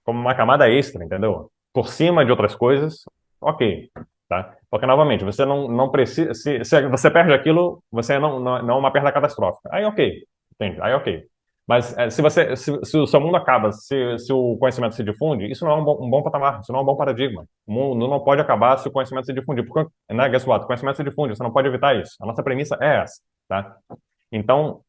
Como uma camada extra, entendeu? Por cima de outras coisas, ok. tá? Porque, novamente, você não precisa... Se você perde aquilo, você não é uma perda catastrófica. Aí, ok. Entende? Aí, ok. Mas se o seu mundo acaba, se o conhecimento se difunde, isso não é um bom patamar, isso não é um bom paradigma. O mundo não pode acabar se o conhecimento se difundir. Porque, né, guess what? O conhecimento se difunde, você não pode evitar isso. A nossa premissa é essa, tá? Então,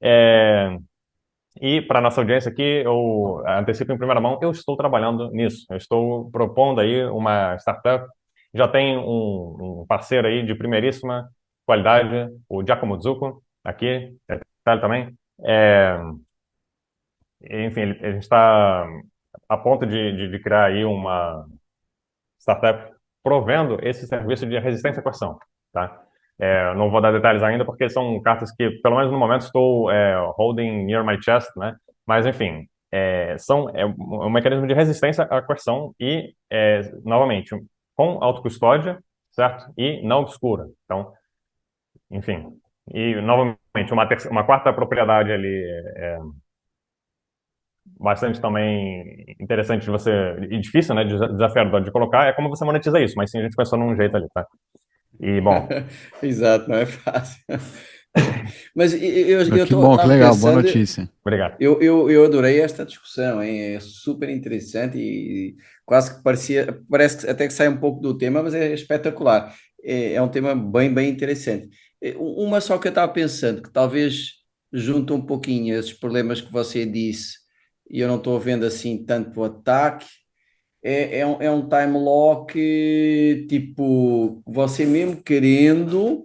e para nossa audiência aqui, eu antecipo em primeira mão, eu estou trabalhando nisso. Eu estou propondo aí uma startup. Já tem um parceiro aí de primeiríssima qualidade, o Giacomo Zucco, aqui, é Itália também. Enfim, a gente está a ponto de criar aí uma startup provendo esse serviço de resistência à coerção, tá? Não vou dar detalhes ainda porque são cartas que, pelo menos no momento, estou holding near my chest, né? Mas, enfim, um mecanismo de resistência à coerção e, novamente, com autocustódia, certo? E não obscura. Então, enfim. E, novamente, uma quarta propriedade ali bastante também interessante de você, e difícil, né, desafiador de colocar, é como você monetiza isso, mas sim, a gente pensou num jeito ali, tá? E, bom... Exato, não é fácil. Mas eu Que bom, que estava legal, boa pensando, notícia. Obrigado. eu adorei esta discussão, hein? É super interessante e quase que parece que até que sai um pouco do tema, mas é espetacular. É um tema bem interessante. Uma só que eu estava pensando, que talvez junta um pouquinho esses problemas que você disse, e eu não estou vendo assim tanto o ataque, é um time lock, tipo, você mesmo querendo,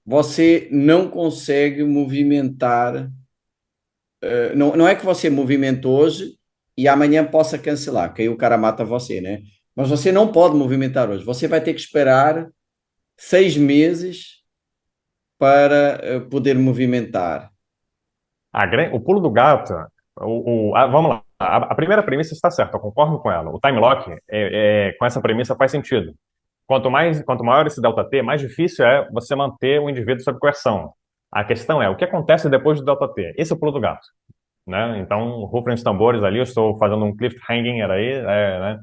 você não consegue movimentar. Não é que você movimenta hoje e amanhã possa cancelar, que aí o cara mata você, né? Mas você não pode movimentar hoje. Você vai ter que esperar 6 meses para poder movimentar. O pulo do gato, vamos lá. A primeira premissa está certa, eu concordo com ela. O time lock, com essa premissa, faz sentido. Quanto maior esse delta T, mais difícil é você manter o indivíduo sob coerção. A questão é, o que acontece depois do delta T? Esse é o pulo do gato, né? Então, rufem os tambores ali, eu estou fazendo um cliffhanger aí, né?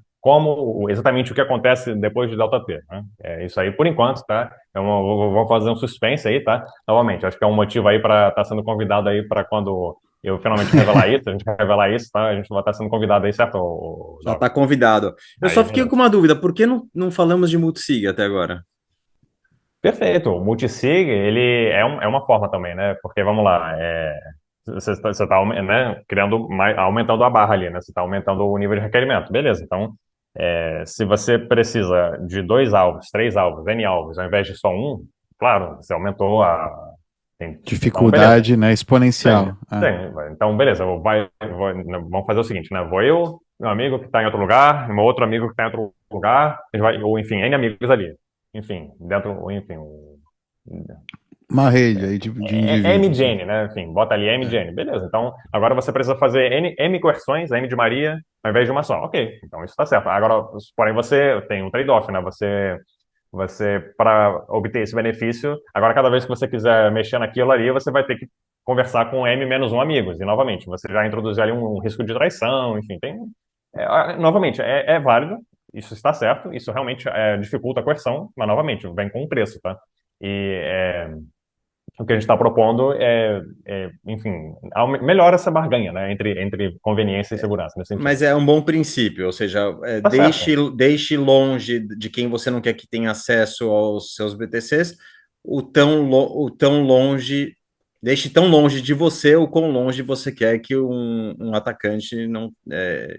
Exatamente o que acontece depois de delta T, né? É isso aí por enquanto, tá? Vou fazer um suspense aí, tá? Novamente, acho que é um motivo aí para estar sendo convidado aí para quando eu finalmente revelar isso, a gente vai revelar isso, tá? A gente vai estar sendo convidado aí, certo, Já Doc? está convidado. Eu Aí, só fiquei beleza. com uma dúvida, por que não falamos de multisig até agora? Perfeito. O multisig, ele é uma forma também, né? Porque, vamos lá, você está né, aumentando a barra ali, né? Você está aumentando o nível de requerimento. Beleza, então, se você precisa de 2 alvos, 3 alvos, N alvos, ao invés de só um, claro, você aumentou então, beleza. Dificuldade, né, exponencial. Então, beleza, vamos fazer o seguinte, né? Vou eu, meu amigo que está em outro lugar, meu outro amigo que está em outro lugar, ou enfim, N amigos ali. Enfim, Uma rede aí de indivíduos. MGN, né? Enfim, bota ali MGN. Beleza, então agora você precisa fazer M coerções, M de Maria, ao invés de uma só. Ok, então isso está certo. Agora, porém, você tem um trade-off, né? Para obter esse benefício, agora cada vez que você quiser mexer naquilo ali, você vai ter que conversar com M menos um amigos. E novamente, você já introduziu ali um risco de traição, enfim, novamente, é válido, isso está certo, isso realmente dificulta a coerção, mas novamente, vem com um preço, tá? E o que a gente está propondo enfim, melhora essa barganha, né, entre conveniência e segurança, nesse sentido. Mas é um bom princípio, ou seja, Tá certo. deixe longe de quem você não quer que tenha acesso aos seus BTCs, o tão longe, deixe tão longe de você o quão longe você quer que um atacante não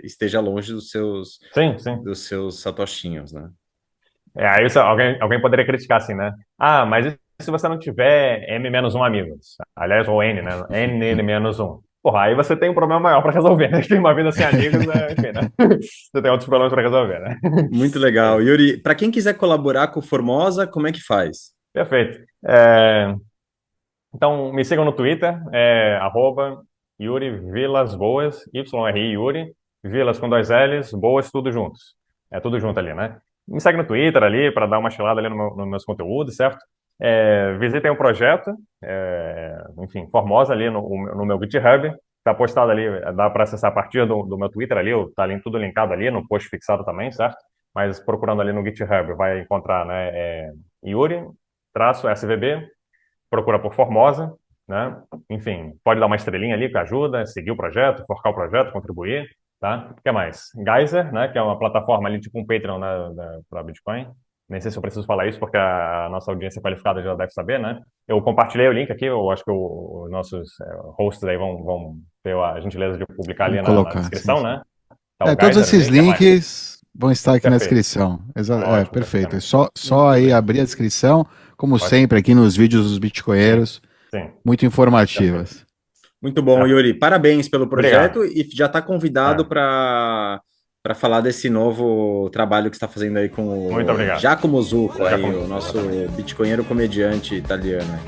esteja longe Sim, sim. dos seus satoshinhos, né? Aí alguém poderia criticar assim, né? Ah, mas e se você não tiver M-1 amigos? Aliás, ou N, né? N-1. Porra, aí você tem um problema maior para resolver, né? Tem uma vida sem amigos, enfim, né? Você tem outros problemas para resolver, né? Muito legal. Yuri, para quem quiser colaborar com o Formosa, como é que faz? Perfeito. Então, me sigam no Twitter, Yuri Vilas Boas, YRI Yuri, Vilas com 2 L's, Boas, tudo juntos. É tudo junto ali, né? Me segue no Twitter ali para dar uma chilada ali nos meus conteúdos, certo? Visitem o projeto, enfim, Formosa ali no meu GitHub. Tá postado ali, dá para acessar a partir do meu Twitter ali, tá ali, tudo linkado ali no post fixado também, certo? mas procurando ali no GitHub vai encontrar, né, Yuri-SVB, procura por Formosa, né? Enfim, pode dar uma estrelinha ali que ajuda, seguir o projeto, forcar o projeto, contribuir, tá? O que mais? Geyser, né, que é uma plataforma ali, tipo um Patreon para Bitcoin. Nem sei se eu preciso falar isso, porque a nossa audiência qualificada já deve saber, né? Eu compartilhei o link aqui, eu acho que os nossos hosts aí vão ter a gentileza de publicar ali na descrição, sim. né? Tá o Todos Geyser, esses links vão estar aqui na Perfeito. descrição. Ótimo, Perfeito. É perfeitamente. só aí abrir a descrição, como sempre, aqui nos vídeos dos bitcoinheiros, Sim. muito informativas. Muito bom, Yuri. Parabéns pelo projeto. Obrigado. E já está convidado para falar desse novo trabalho que está fazendo aí com Muito o obrigado. Giacomo Zucco, aí, Giacomo o Zucco, nosso exatamente. bitcoinheiro comediante italiano.